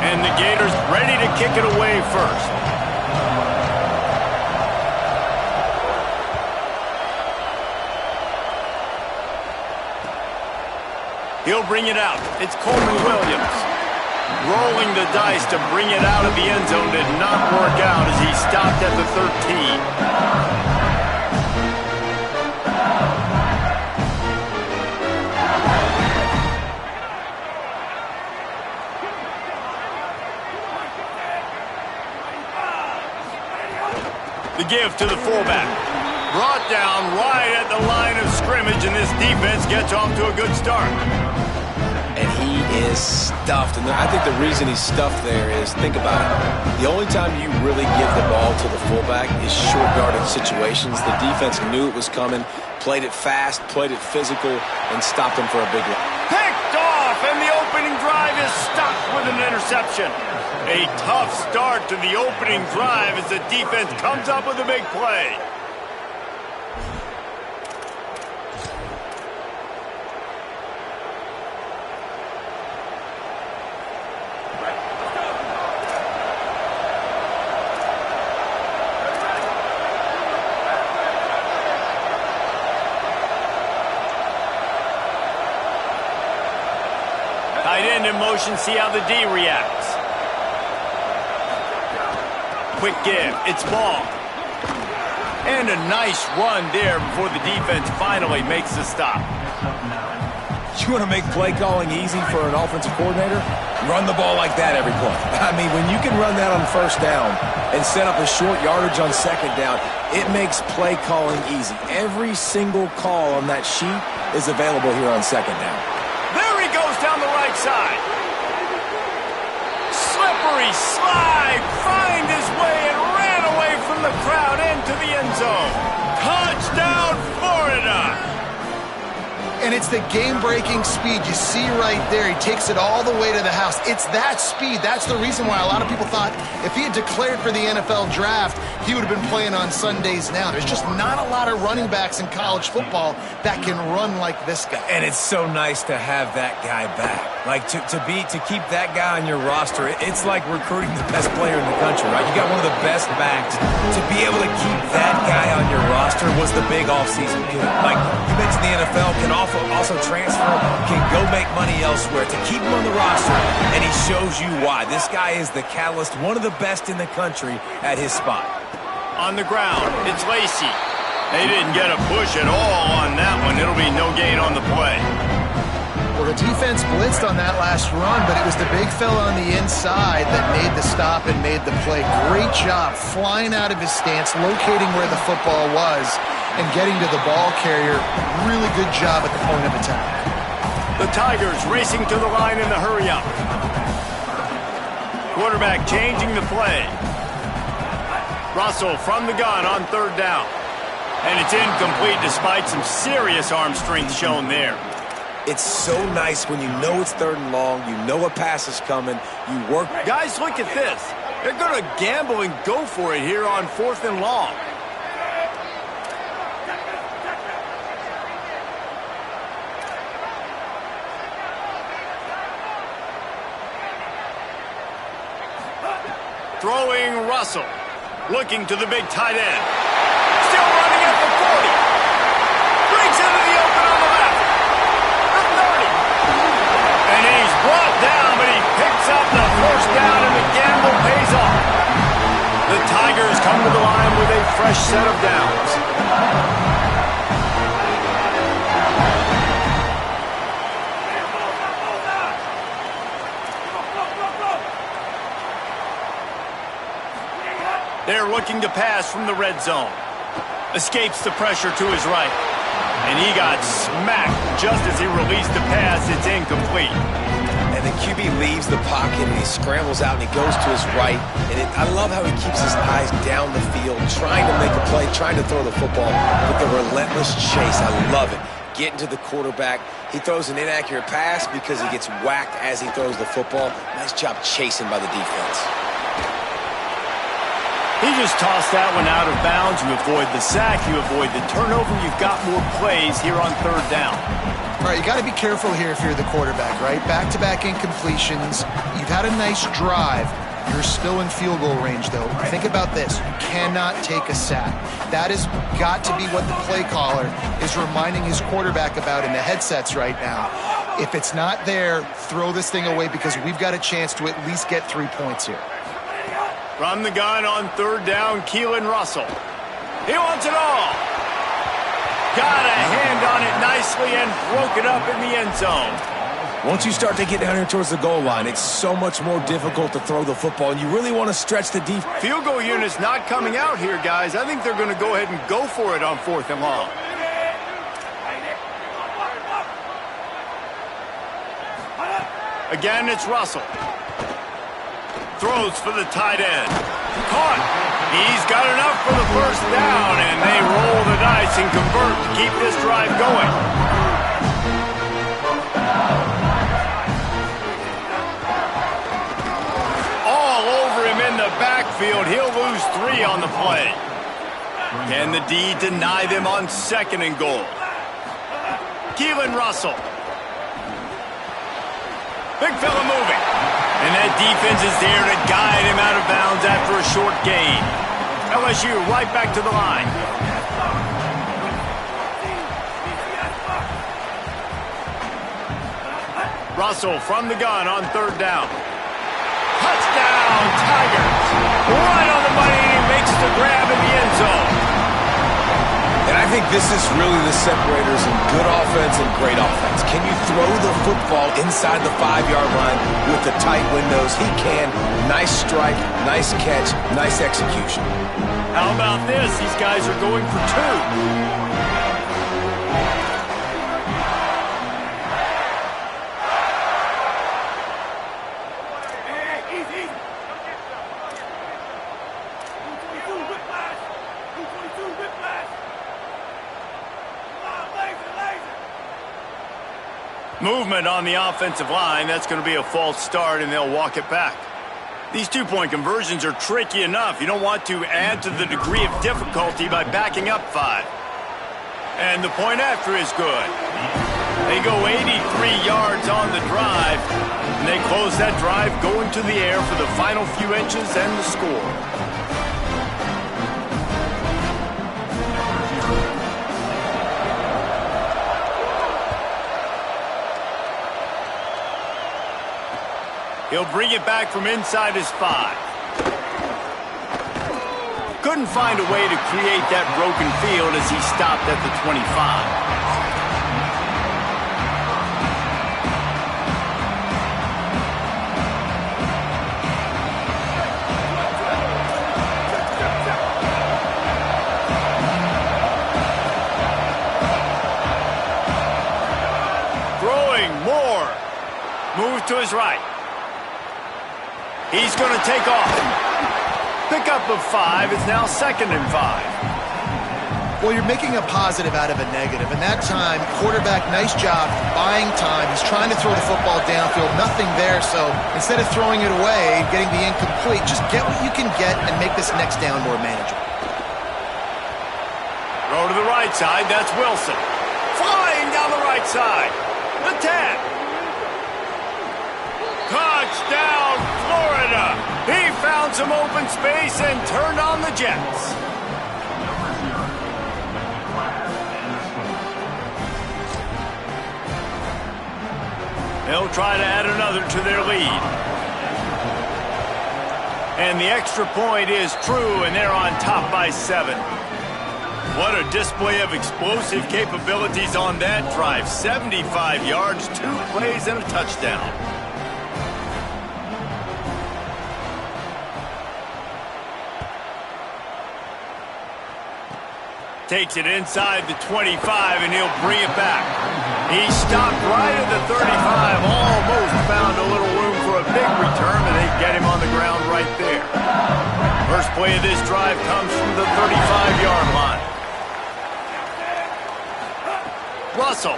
And the Gators ready to kick it away first. He'll bring it out. It's Coleman Williams. Rolling the dice to bring it out of the end zone did not work out as he stopped at the 13. The give to the fullback. Brought down right at the line of scrimmage, and this defense gets off to a good start. And he is stuffed. And I think the reason he's stuffed there is, think about it. The only time you really give the ball to the fullback is short yardage situations. The defense knew it was coming, played it fast, played it physical, and stopped him for a big one. Picked off, and the opening drive is stopped with an interception. A tough start to the opening drive as the defense comes up with a big play. Tight end in motion, see how the D reacts. Quick give, it's ball. And a nice run there before the defense finally makes the stop. You want to make play calling easy for an offensive coordinator? Run the ball like that every play. I mean, when you can run that on first down and set up a short yardage on second down, it makes play calling easy. Every single call on that sheet is available here on second down. There he goes down the right side. Slippery slide, find his way and ran away from the crowd into the end zone. Touchdown, Florida! And it's the game-breaking speed you see right there. He takes it all the way to the house. It's that speed. That's the reason why a lot of people thought if he had declared for the NFL draft, he would have been playing on Sundays now. There's just not a lot of running backs in college football that can run like this guy. And it's so nice to have that guy back. Like, to keep that guy on your roster, it's like recruiting the best player in the country, right? You got one of the best backs. To be able to keep that guy on your roster was the big offseason good. Like, you mentioned the NFL can also transfer, can go make money elsewhere. To keep him on the roster, and he shows you why. This guy is the catalyst, one of the best in the country at his spot. On the ground, it's Lacey. They didn't get a push at all on that one. It'll be no gain on the play. Well, the defense blitzed on that last run, but it was the big fella on the inside that made the stop and made the play. Great job flying out of his stance, locating where the football was, and getting to the ball carrier. Really good job at the point of attack. The Tigers racing to the line in the hurry-up. Quarterback changing the play. Russell from the gun on third down. And it's incomplete despite some serious arm strength shown there. It's so nice when you know it's 3rd and long, you know a pass is coming, you work. Guys, look at this. They're going to gamble and go for it here on 4th and long. Throwing Russell. Looking to the big tight end. Still running at the 40. Breaks into the open on the left. The 30. And he's brought down, but he picks up the 1st down, and the gamble pays off. The Tigers come to the line with a fresh set of downs. They're looking to pass from the red zone. Escapes the pressure to his right. And he got smacked just as he released the pass. It's incomplete. And the QB leaves the pocket and he scrambles out and he goes to his right. And I love how he keeps his eyes down the field, trying to make a play, trying to throw the football with the relentless chase. I love it. Getting to the quarterback. He throws an inaccurate pass because he gets whacked as he throws the football. Nice job chasing by the defense. He just tossed that one out of bounds. You avoid the sack, you avoid the turnover. You've got more plays here on 3rd down. All right, you got to be careful here if you're the quarterback, right? Back-to-back incompletions. You've had a nice drive. You're still in field goal range, though. Think about this. You cannot take a sack. That has got to be what the play caller is reminding his quarterback about in the headsets right now. If it's not there, throw this thing away because we've got a chance to at least get 3 points here. From the gun on 3rd down, Keelan Russell. He wants it all. Got a hand on it nicely and broke it up in the end zone. Once you start to get down here towards the goal line, it's so much more difficult to throw the football, and you really want to stretch the defense. Field goal unit's not coming out here, guys. I think they're going to go ahead and go for it on 4th and long. Again, it's Russell. Throws for the tight end. Caught. He's got enough for the 1st down, and they roll the dice and convert to keep this drive going. All over him in the backfield. He'll lose 3 on the play. Can the D deny them on 2nd and goal? Keelan Russell. Big fella moving. And that defense is there to guide him out of bounds after a short gain. LSU right back to the line. Russell from the gun on 3rd down. Touchdown, Tigers. Right on the money, and he makes the grab in the end zone. And I think this is really the separators in good offense and great offense. Can you throw the football inside the 5-yard line with the tight windows? He can. Nice strike, nice catch, nice execution. How about this? These guys are going for 2. Movement on the offensive line. That's going to be a false start, and they'll walk it back. These 2-point conversions are tricky enough. You don't want to add to the degree of difficulty by backing up 5. And the point after is good. They go 83 yards on the drive, and they close that drive going to the air for the final few inches and the score. He'll bring it back from inside his 5. Couldn't find a way to create that broken field as he stopped at the 25. Throwing more. Move to his right. He's going to take off. Pickup of 5. It's now 2nd and 5. Well, you're making a positive out of a negative. And that time, quarterback, nice job buying time. He's trying to throw the football downfield. Nothing there. So instead of throwing it away, getting the incomplete, just get what you can get and make this next down more manageable. Throw to the right side. That's Wilson. Flying down the right side. The 10. Touchdown, Florida. He found some open space and turned on the Jets. They'll try to add another to their lead. And the extra point is true, and they're on top by 7. What a display of explosive capabilities on that drive. 75 yards, 2 plays, and a touchdown. Takes it inside the 25, and he'll bring it back. He stopped right at the 35, almost found a little room for a big return, but they get him on the ground right there. First play of this drive comes from the 35-yard line. Russell.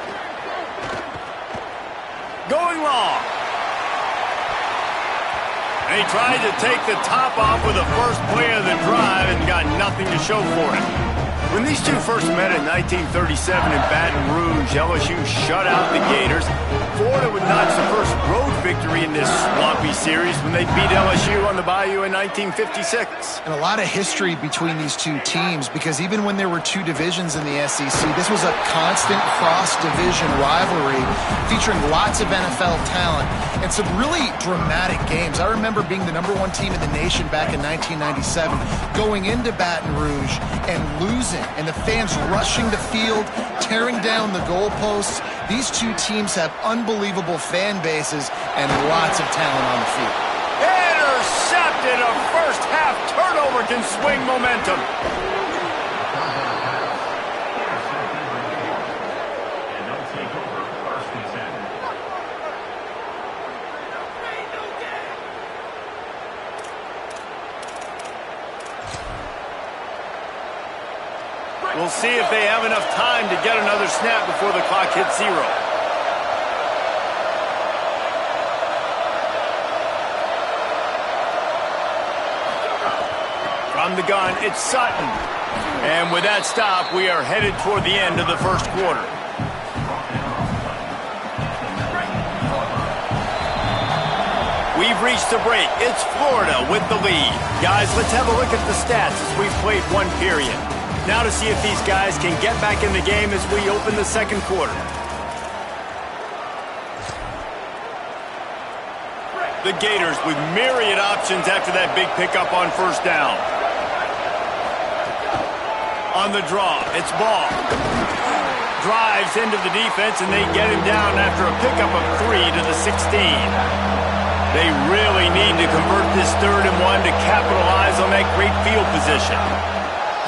Going long. And he tried to take the top off with the first play of the drive and got nothing to show for it. When these two first met in 1937 in Baton Rouge, LSU shut out the Gators. Florida would notch the first road victory in this swampy series when they beat LSU on the Bayou in 1956. And a lot of history between these two teams, because even when there were two divisions in the SEC, this was a constant cross-division rivalry featuring lots of NFL talent and some really dramatic games. I remember being the #1 team in the nation back in 1997, going into Baton Rouge and losing, and the fans rushing the field, tearing down the goalposts. These two teams have unbelievable fan bases and lots of talent on the field. Intercepted. A first-half turnover can swing momentum. And they'll take over first and 10. We'll see if they have enough time to get another snap before the clock hits 0. From the gun, it's Sutton. And with that stop, we are headed toward the end of the first quarter. We've reached the break. It's Florida with the lead. Guys, let's have a look at the stats as we've played one period. Now to see if these guys can get back in the game as we open the second quarter. The Gators with myriad options after that big pickup on first down. On the draw, it's Ball. Drives into the defense, and they get him down after a pickup of 3 to the 16. They really need to convert this 3rd and 1 to capitalize on that great field position.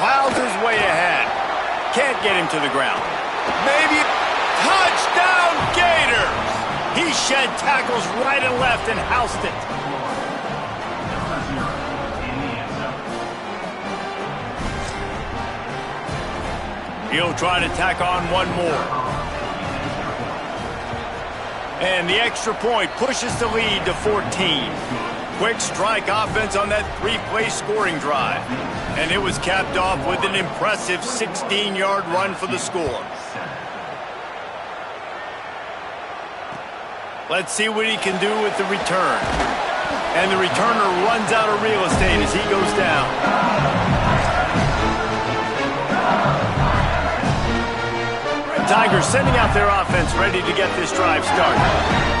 Wilder's way ahead. Can't get him to the ground. Maybe touchdown Gators! He shed tackles right and left and housed it. He'll try to tack on one more. And the extra point pushes the lead to 14. Quick strike offense on that 3-play scoring drive. And it was capped off with an impressive 16-yard run for the score. Let's see what he can do with the return. And the returner runs out of real estate as he goes down. Tigers sending out their offense ready to get this drive started.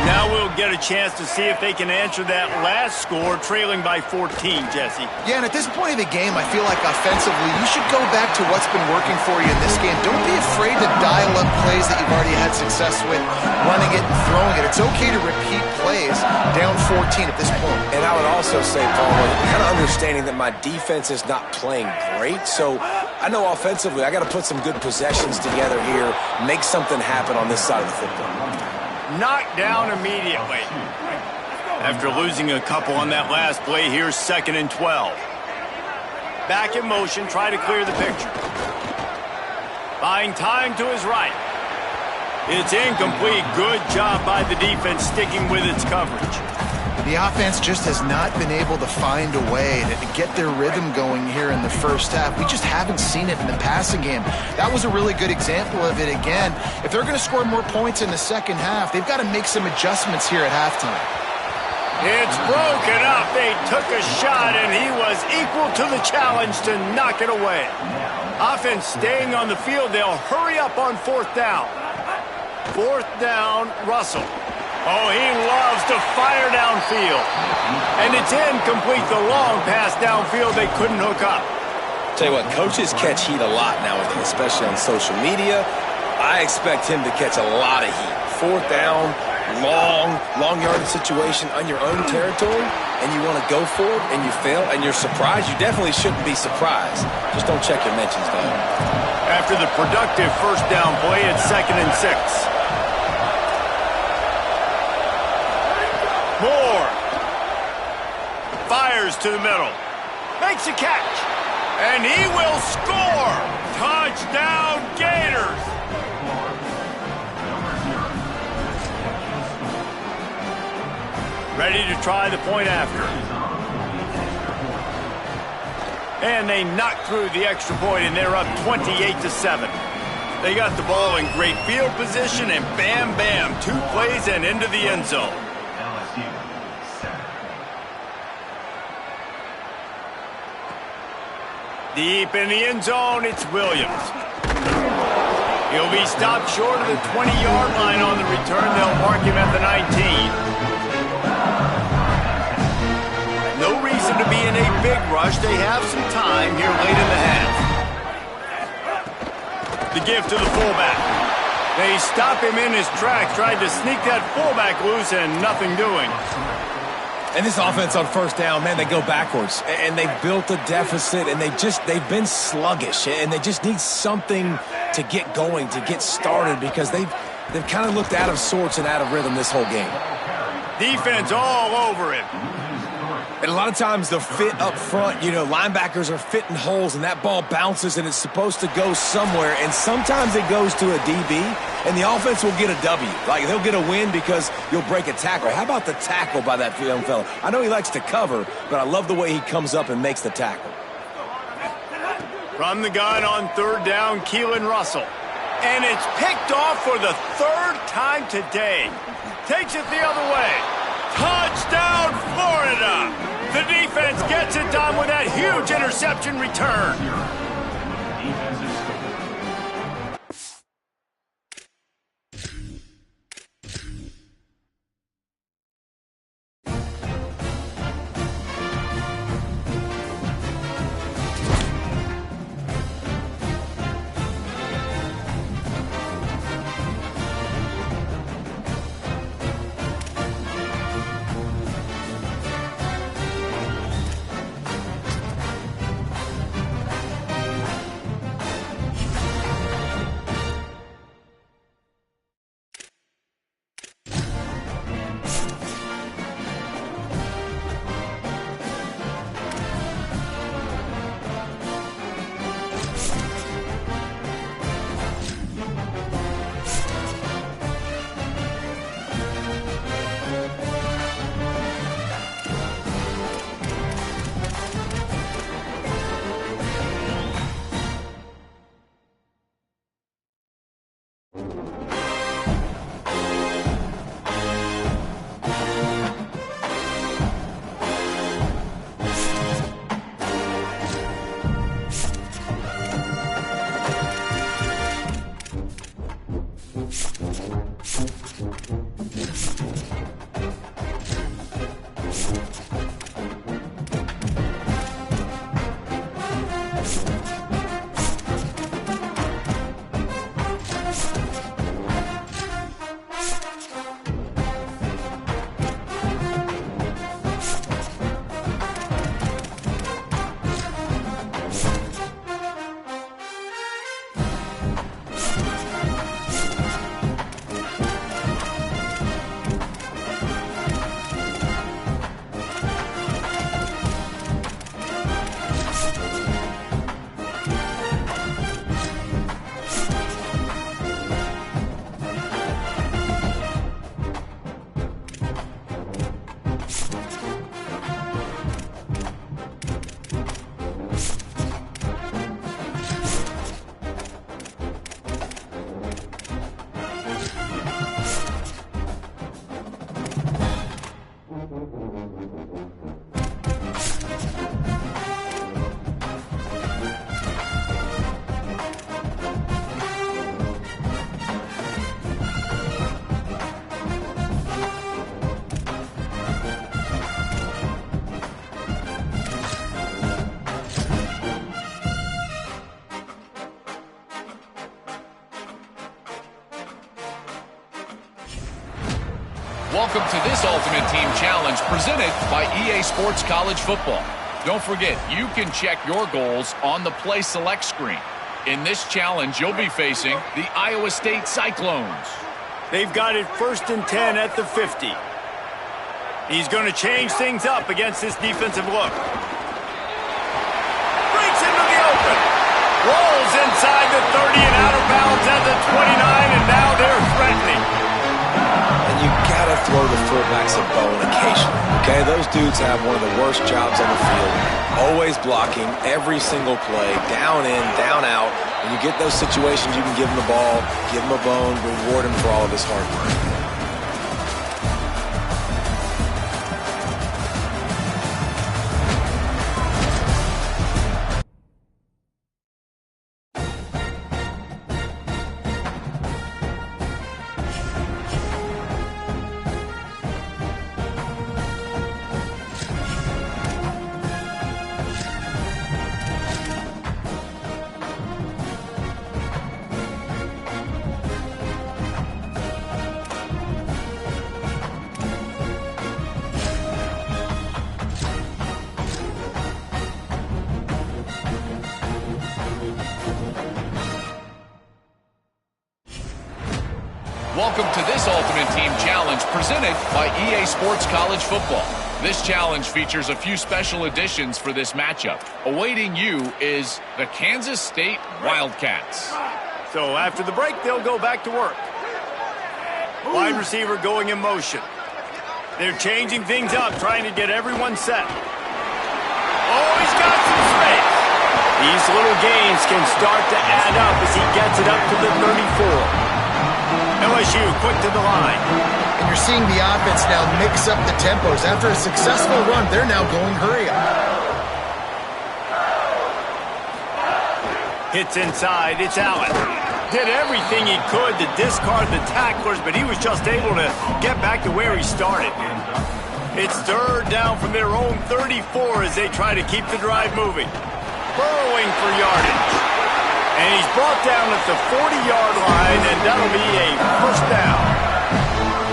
Now we'll get a chance to see if they can answer that last score, trailing by 14, Jesse. Yeah, and at this point of the game, I feel like offensively, you should go back to what's been working for you in this game. Don't be afraid to dial up plays that you've already had success with, running it and throwing it. It's okay to repeat plays down 14 at this point. And I would also say, Paul, kind of understanding that my defense is not playing great, so I know offensively I got to put some good possessions together here, make something happen on this side of the football. Knocked down immediately. After losing a couple on that last play, here's 2nd and 12. Back in motion, try to clear the picture. Buying time to his right. It's incomplete. Good job by the defense sticking with its coverage. The offense just has not been able to find a way to get their rhythm going here in the first half. We just haven't seen it in the passing game. That was a really good example of it again. If they're going to score more points in the second half, they've got to make some adjustments here at halftime. It's broken up. They took a shot, and he was equal to the challenge to knock it away. Offense staying on the field. They'll hurry up on fourth down. Fourth down, Russell. Oh, he loves to fire downfield. And it's incomplete. The long pass downfield they couldn't hook up. Tell you what, coaches catch heat a lot nowadays, especially on social media. I expect him to catch a lot of heat. Fourth down, long yardage situation on your own territory, and you want to go for it, and you fail, and you're surprised. You definitely shouldn't be surprised. Just don't check your mentions, though. After the productive first down play, it's 2nd and 6. Moore fires to the middle, makes a catch, and he will score. Touchdown, Gators. Ready to try the point after. And they knock through the extra point, and they're up 28-7. They got the ball in great field position, and bam, bam, 2 plays and into the end zone. Deep in the end zone, it's Williams. He'll be stopped short of the 20-yard line on the return. They'll mark him at the 19. No reason to be in a big rush. They have some time here late in the half. The give to the fullback. They stop him in his tracks, tried to sneak that fullback loose, and nothing doing. And this offense on first down, man, they go backwards. And they've built a deficit, and they've been sluggish. And they just need something to get going, to get started, because they've kind of looked out of sorts and out of rhythm this whole game. Defense all over him. And a lot of times the fit up front, linebackers are fitting holes, and that ball bounces, and it's supposed to go somewhere. And sometimes it goes to a DB, and the offense will get a W. Like, they'll get a win because you'll break a tackle. How about the tackle by that young fella? I know he likes to cover, but I love the way he comes up and makes the tackle. From the gun on third down, Keelan Russell. And it's picked off for the 3rd time today. Takes it the other way. Touchdown, Florida! The defense gets it done with that huge interception return. Welcome to this Ultimate Team Challenge presented by EA Sports College Football. Don't forget, you can check your goals on the Play Select screen. In this challenge, you'll be facing the Iowa State Cyclones. They've got it 1st and 10 at the 50. He's going to change things up against this defensive look. Breaks into the open. Rolls inside the 30 and out of bounds at the 29, and now they're threatening. And you gotta throw the fullbacks a bone occasionally, okay? Those dudes have one of the worst jobs on the field, always blocking every single play, down in, down out. When you get those situations, you can give them the ball, give them a bone, reward him for all of his hard work. Welcome to this Ultimate Team Challenge presented by EA Sports College Football. This challenge features a few special additions for this matchup. Awaiting you is the Kansas State Wildcats. So after the break, they'll go back to work. Wide receiver going in motion. They're changing things up, trying to get everyone set. Oh, he's got some space. These little gains can start to add up as he gets it up to the 34. LSU quick to the line. And you're seeing the offense now mix up the tempos. After a successful run, they're now going hurry up. Hits inside, it's Allen. Did everything he could to discard the tacklers, but he was just able to get back to where he started. It's 3rd down from their own 34 as they try to keep the drive moving. Burrowing for yardage. And he's brought down at the 40-yard line, and that'll be a 1st down.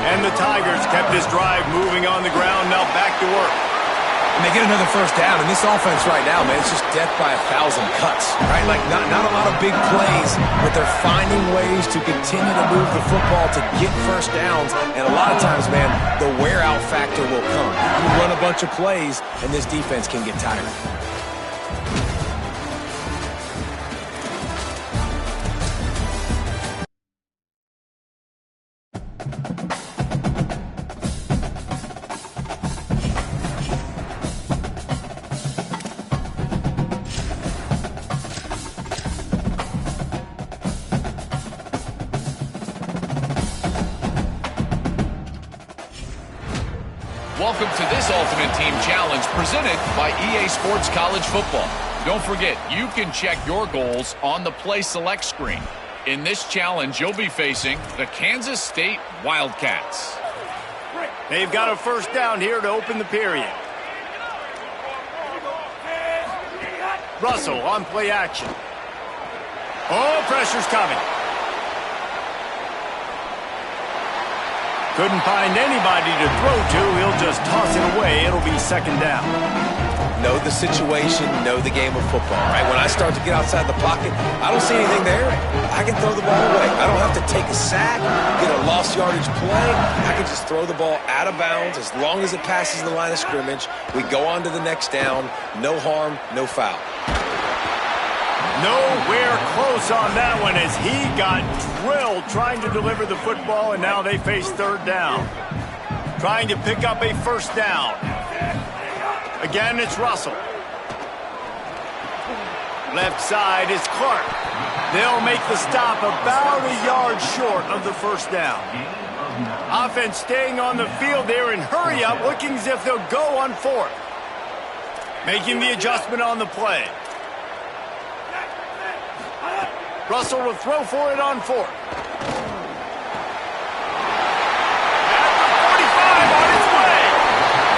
And the Tigers kept this drive moving on the ground, now back to work. And they get another 1st down, and this offense right now, man, it's just death by 1,000 cuts, right? Like, not a lot of big plays, but they're finding ways to continue to move the football to get 1st downs, and a lot of times, man, the wear-out factor will come. You run a bunch of plays, and this defense can get tired. Welcome to this Ultimate Team Challenge presented by EA Sports College Football. Don't forget, you can check your goals on the Play Select screen. In this challenge, you'll be facing the Kansas State Wildcats. They've got a 1st down here to open the period. Russell on play action. Oh, pressure's coming. Couldn't find anybody to throw to. He'll just toss it away. It'll be 2nd down. Know the situation, know the game of football, right? When I start to get outside the pocket, I don't see anything there. I can throw the ball away. I don't have to take a sack, get a lost yardage play. I can just throw the ball out of bounds as long as it passes the line of scrimmage. We go on to the next down. No harm, no foul. Nowhere close on that one as he got drilled trying to deliver the football, and now they face 3rd down. Trying to pick up a 1st down. Again, it's Russell. Left side is Clark. They'll make the stop about a yard short of the 1st down. Offense staying on the field there in hurry up, looking as if they'll go on 4th. Making the adjustment on the play. Russell will throw for it on 4th. At the 45 on his way.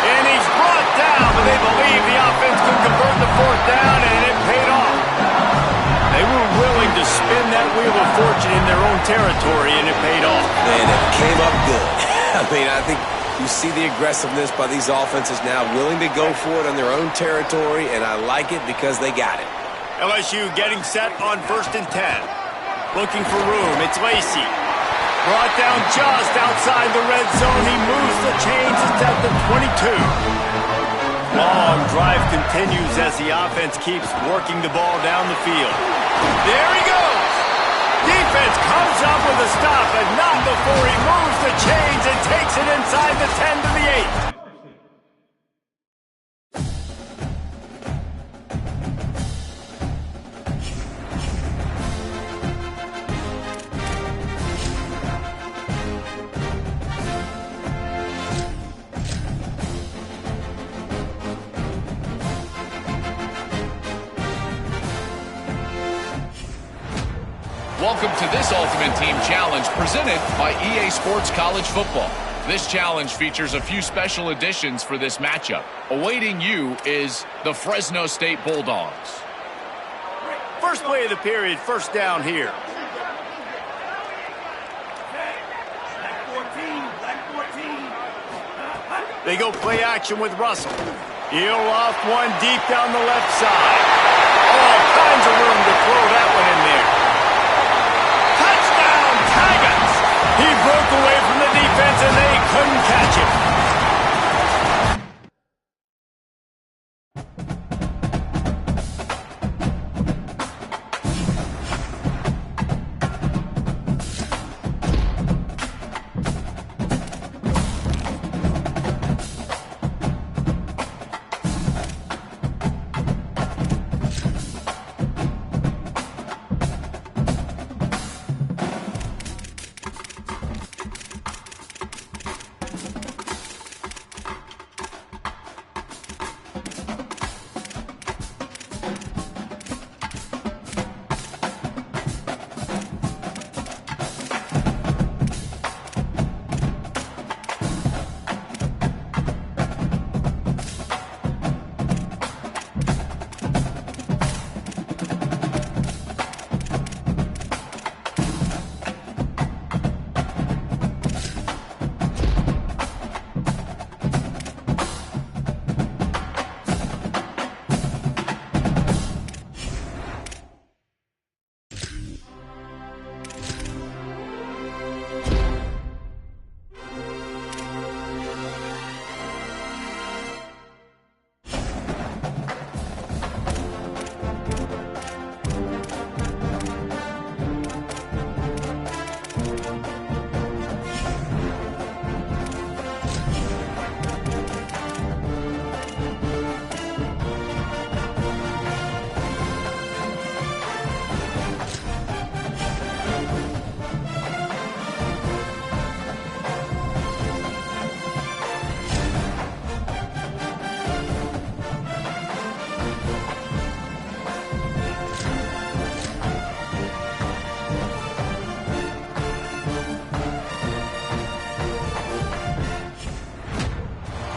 And he's brought down, but they believe the offense could convert the 4th down, and it paid off. They were willing to spin that wheel of fortune in their own territory, and it paid off. And it came up good. I mean, I think you see the aggressiveness by these offenses now, willing to go for it on their own territory, and I like it because they got it. LSU getting set on 1st and 10. Looking for room. It's Lacey. Brought down just outside the red zone. He moves the chains. It's at the 22. Long drive continues as the offense keeps working the ball down the field. There he goes. Defense comes up with a stop, but not before he moves the chains and takes it inside the 10 to the 8. Welcome to this Ultimate Team Challenge presented by EA Sports College Football. This challenge features a few special additions for this matchup. Awaiting you is the Fresno State Bulldogs. First play of the period, first down here. They go play action with Russell. He'll off one deep down the left side. All kinds of room to throw that one in there. He broke away from the defense, and they couldn't catch him.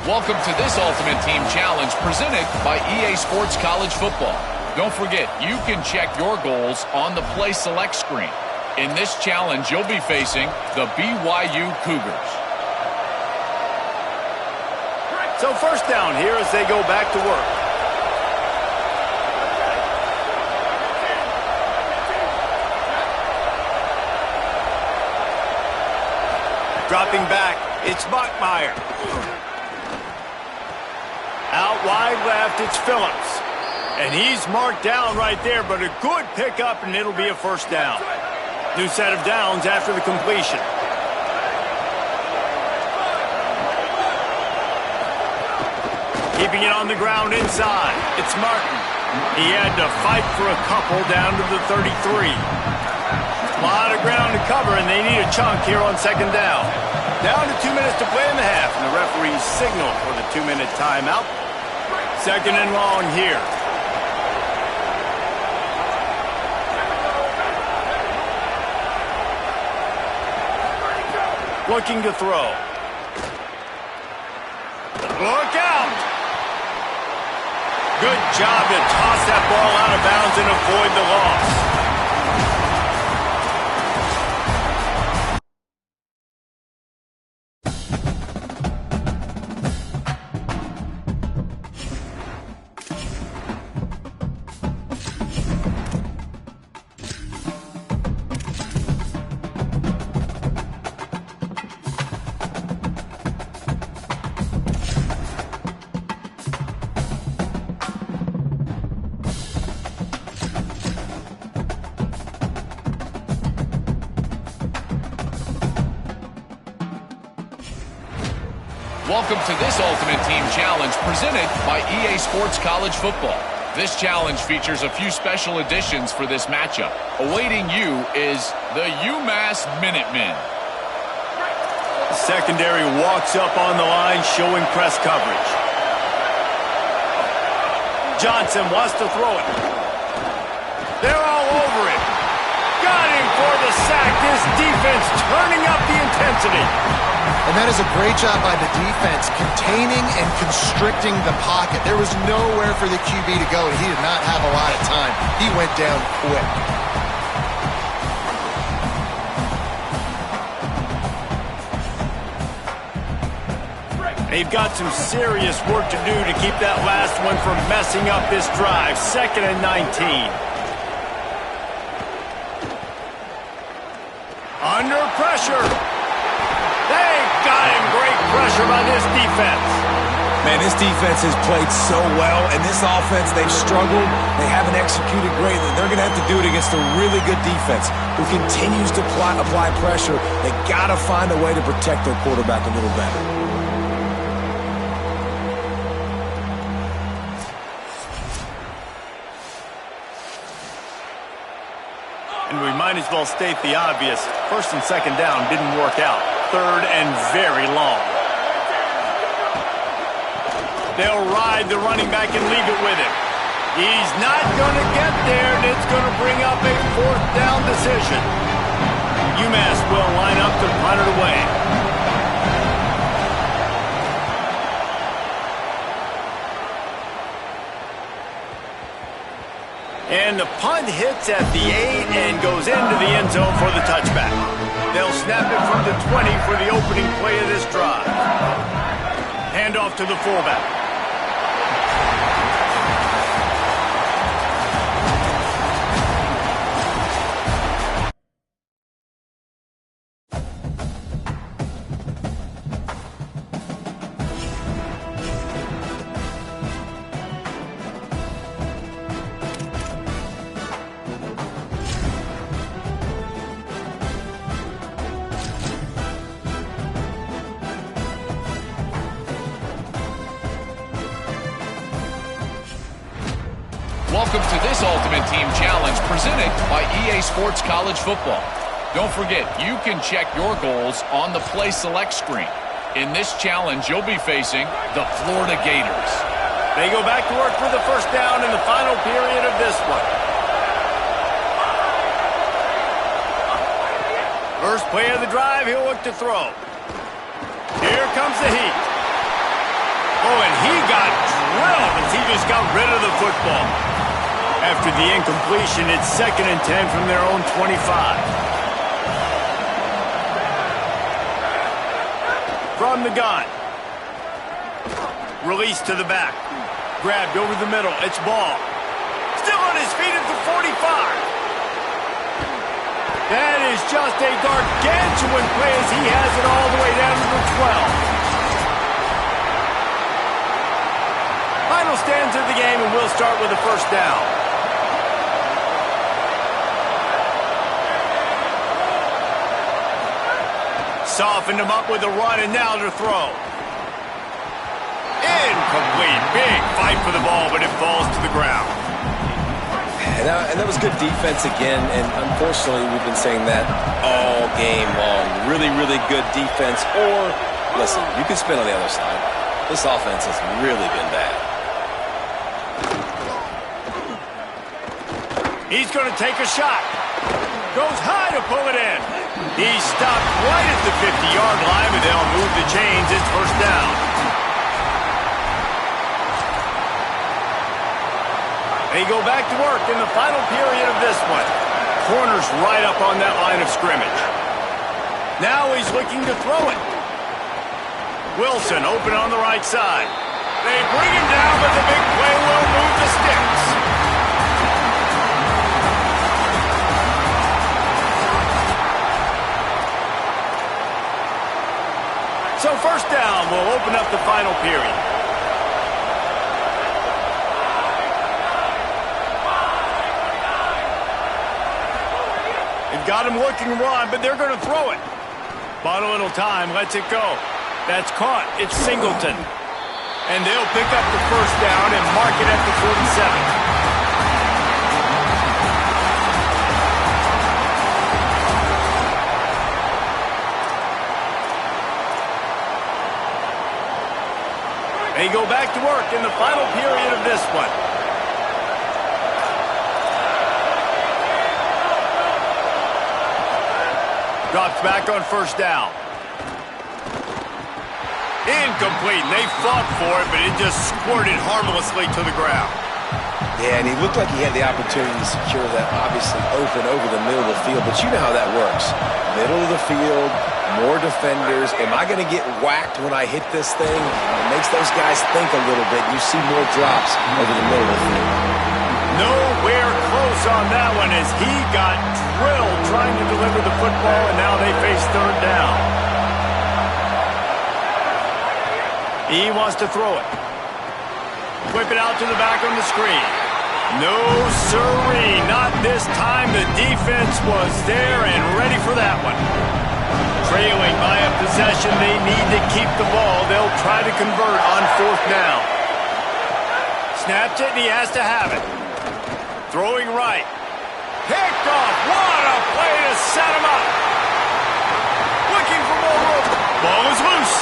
Welcome to this Ultimate Team Challenge presented by EA Sports College Football. Don't forget, you can check your goals on the Play Select screen. In this challenge, you'll be facing the BYU Cougars. So first down here as they go back to work. Dropping back, it's Bachmeier. Out wide left, it's Phillips. And he's marked down right there, but a good pickup, and it'll be a first down. New set of downs after the completion. Keeping it on the ground inside, it's Martin. He had to fight for a couple down to the 33. A lot of ground to cover, and they need a chunk here on second down. Down to 2 minutes to play in the half, and the referees signal for the 2-minute timeout. Second and long here. Looking to throw. Look out! Good job to toss that ball out of bounds and avoid the loss. Welcome to this Ultimate Team Challenge presented by EA Sports College Football. This challenge features a few special additions for this matchup. Awaiting you is the UMass Minutemen. Secondary walks up on the line, showing press coverage. Johnson wants to throw it. They're all over it. Got him for the sack. This defense turning up the intensity. And that is a great job by the defense, containing and constricting the pocket. There was nowhere for the QB to go, and he did not have a lot of time. He went down quick. They've got some serious work to do to keep that last one from messing up this drive. 2nd and 19. Under pressure. They got him. Great pressure by this defense. Man, this defense has played so well, and this offense, they've struggled. They haven't executed greatly. They're going to have to do it against a really good defense who continues to apply pressure. They got to find a way to protect their quarterback a little better. And we might as well state the obvious. 1st and 2nd down didn't work out. 3rd and very long. They'll ride the running back and leave it with him. He's not going to get there, and it's going to bring up a 4th down decision. UMass will line up to punt it away. And the punt hits at the 8 and goes into the end zone for the touchback. They'll snap it from the 20 for the opening play of this drive. Handoff to the fullback. Welcome to this Ultimate Team Challenge presented by EA Sports College Football. Don't forget, you can check your goals on the Play Select screen. In this challenge, you'll be facing the Florida Gators. They go back to work for the 1st down in the final period of this one. First play of the drive, he'll look to throw. Here comes the heat. Oh, and he got drilled as he just got rid of the football. After the incompletion, it's 2nd and 10 from their own 25. From the gun. Release to the back. Grabbed over the middle. It's ball. Still on his feet at the 45. That is just a gargantuan play as he has it all the way down to the 12. Final stands of the game, and we'll start with the 1st down. Softened him up with a run, and now to throw. Incomplete. Big fight for the ball, but it falls to the ground. And that was good defense again, and unfortunately we've been saying that all game long. Really, really good defense. Or, listen, you can spin on the other side. This offense has really been bad. He's going to take a shot. Goes high to pull it in. He stopped right at the 50-yard line, but they'll move the chains. It's 1st down. They go back to work in the final period of this one. Corner's right up on that line of scrimmage. Now he's looking to throw it. Wilson open on the right side. They bring him down, but the big play will move the sticks. So 1st down will open up the final period. They've got him looking run, but they're going to throw it. Bought a little time, lets it go. That's caught. It's Singleton. And they'll pick up the first down and mark it at the 47. They go back to work in the final period of this one. Drops back on first down. Incomplete. They fought for it, but it just squirted harmlessly to the ground. Yeah, and he looked like he had the opportunity to secure that, obviously open over the middle of the field, but you know how that works. Middle of the field, more defenders. Am I going to get whacked when I hit this thing? It makes those guys think a little bit. You see more drops over the middle of the field. Nowhere close on that one as he got drilled trying to deliver the football, and now they face third down. He wants to throw it. Whip it out to the back on the screen. No siree, not this time. The defense was there and ready for that one. Trailing by a possession, they need to keep the ball. They'll try to convert on fourth down. Snapped it and he has to have it. Throwing right. Picked off. What a play to set him up. Looking for more room. Ball is loose.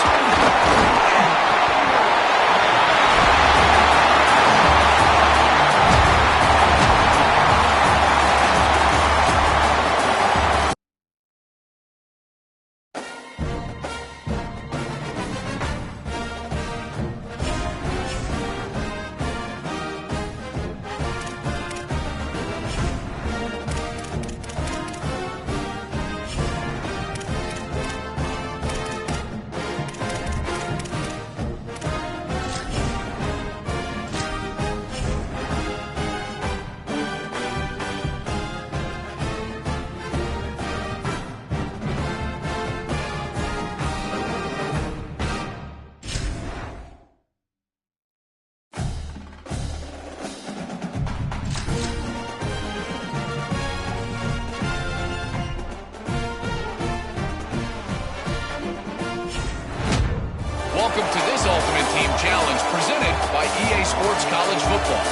Welcome to this Ultimate Team Challenge presented by EA Sports College Football.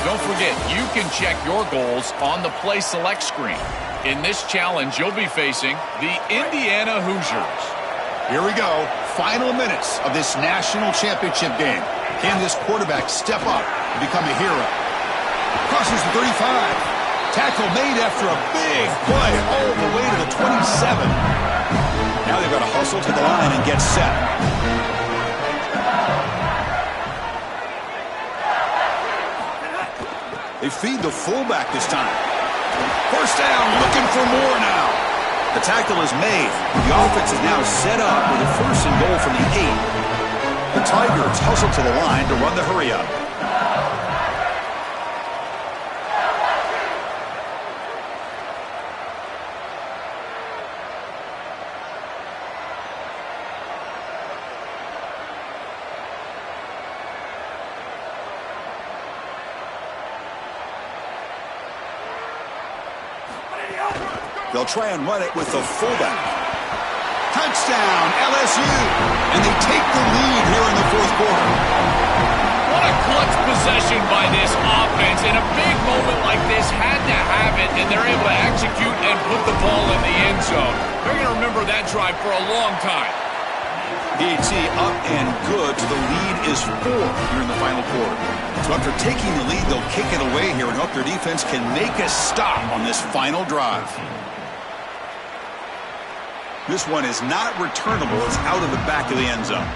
Don't forget, you can check your goals on the Play Select screen. In this challenge, you'll be facing the Indiana Hoosiers. Here we go. Final minutes of this national championship game. Can this quarterback step up and become a hero? Crosses the 35. Tackle made after a big play all the way to the 27. Now they've got to hustle to the line and get set. They feed the fullback this time. First down, looking for more now. The tackle is made. The offense is now set up with a first and goal from the 8. The Tigers hustle to the line to run the hurry up. They'll try and run it with the fullback. Touchdown, LSU. And they take the lead here in the fourth quarter. What a clutch possession by this offense. In a big moment like this, had to have it, and they're able to execute and put the ball in the end zone. They're going to remember that drive for a long time. DHC up and good. So the lead is 4 here in the final quarter. So after taking the lead, they'll kick it away here and hope their defense can make a stop on this final drive. This one is not returnable. It's out of the back of the end zone.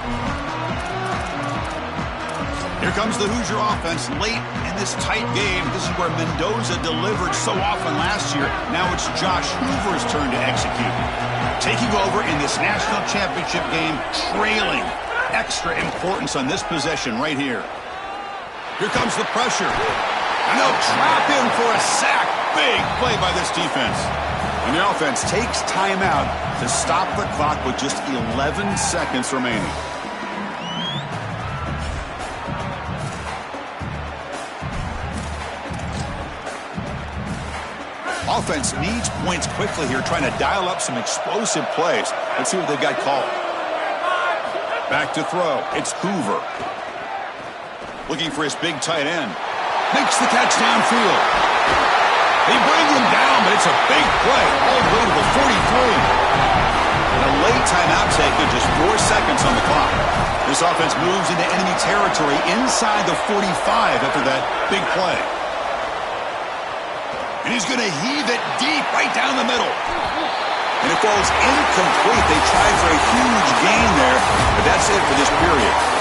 Here comes the Hoosier offense late in this tight game. This is where Mendoza delivered so often last year. Now it's Josh Hoover's turn to execute. Taking over in this national championship game, trailing. Extra importance on this possession right here. Here comes the pressure. And they'll trap him for a sack. Big play by this defense. And the offense takes timeout to stop the clock with just 11 seconds remaining. Offense needs points quickly here, trying to dial up some explosive plays. Let's see what they've got called. Back to throw. It's Hoover. Looking for his big tight end. Makes the catch downfield. They bring him down, but it's a big play. All the way to the 43. And a late timeout taken, just 4 seconds on the clock. This offense moves into enemy territory inside the 45 after that big play. And he's going to heave it deep right down the middle. And it falls incomplete. They tried for a huge gain there, but that's it for this period.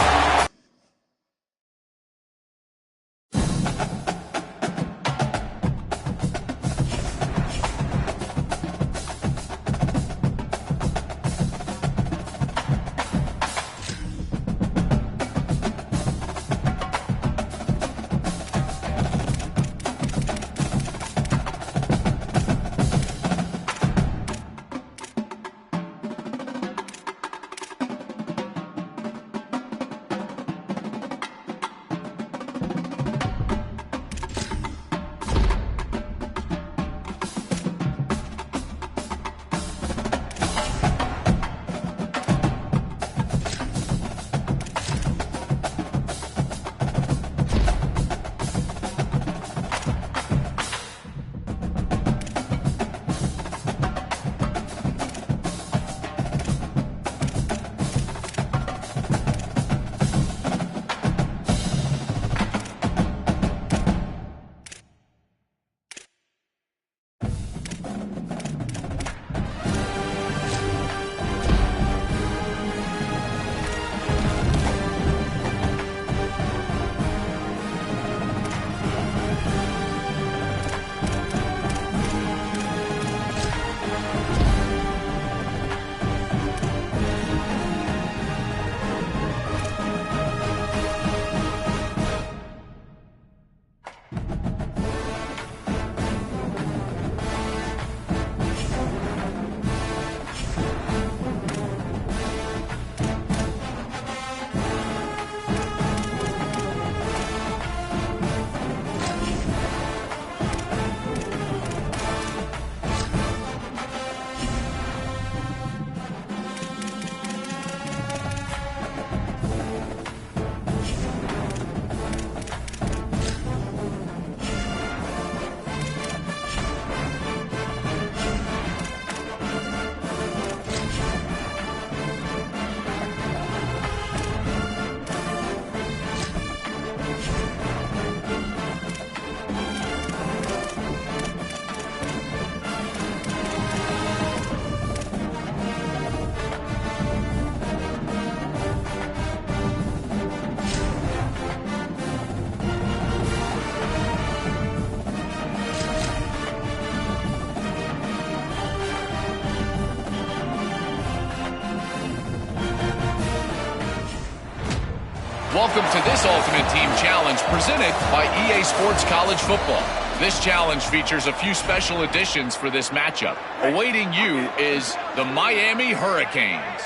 Welcome to this Ultimate Team Challenge presented by EA Sports College Football. This challenge features a few special additions for this matchup. Awaiting you is the Miami Hurricanes.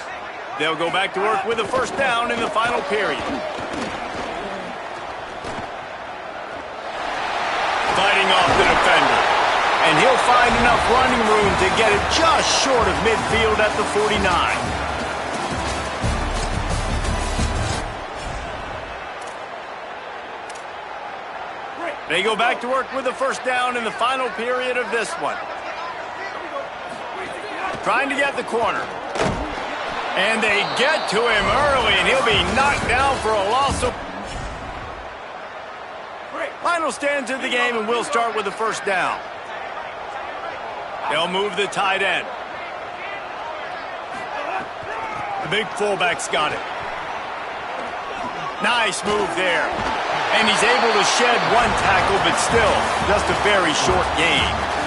They'll go back to work with a first down in the final period. Fighting off the defender. And he'll find enough running room to get it just short of midfield at the 49. They go back to work with a first down in the final period of this one. Trying to get the corner. And they get to him early, and he'll be knocked down for a loss of... Final stand to the game, and we'll start with the first down. They'll move the tight end. The big fullback's got it. Nice move there. And he's able to shed one tackle, but still just a very short gain.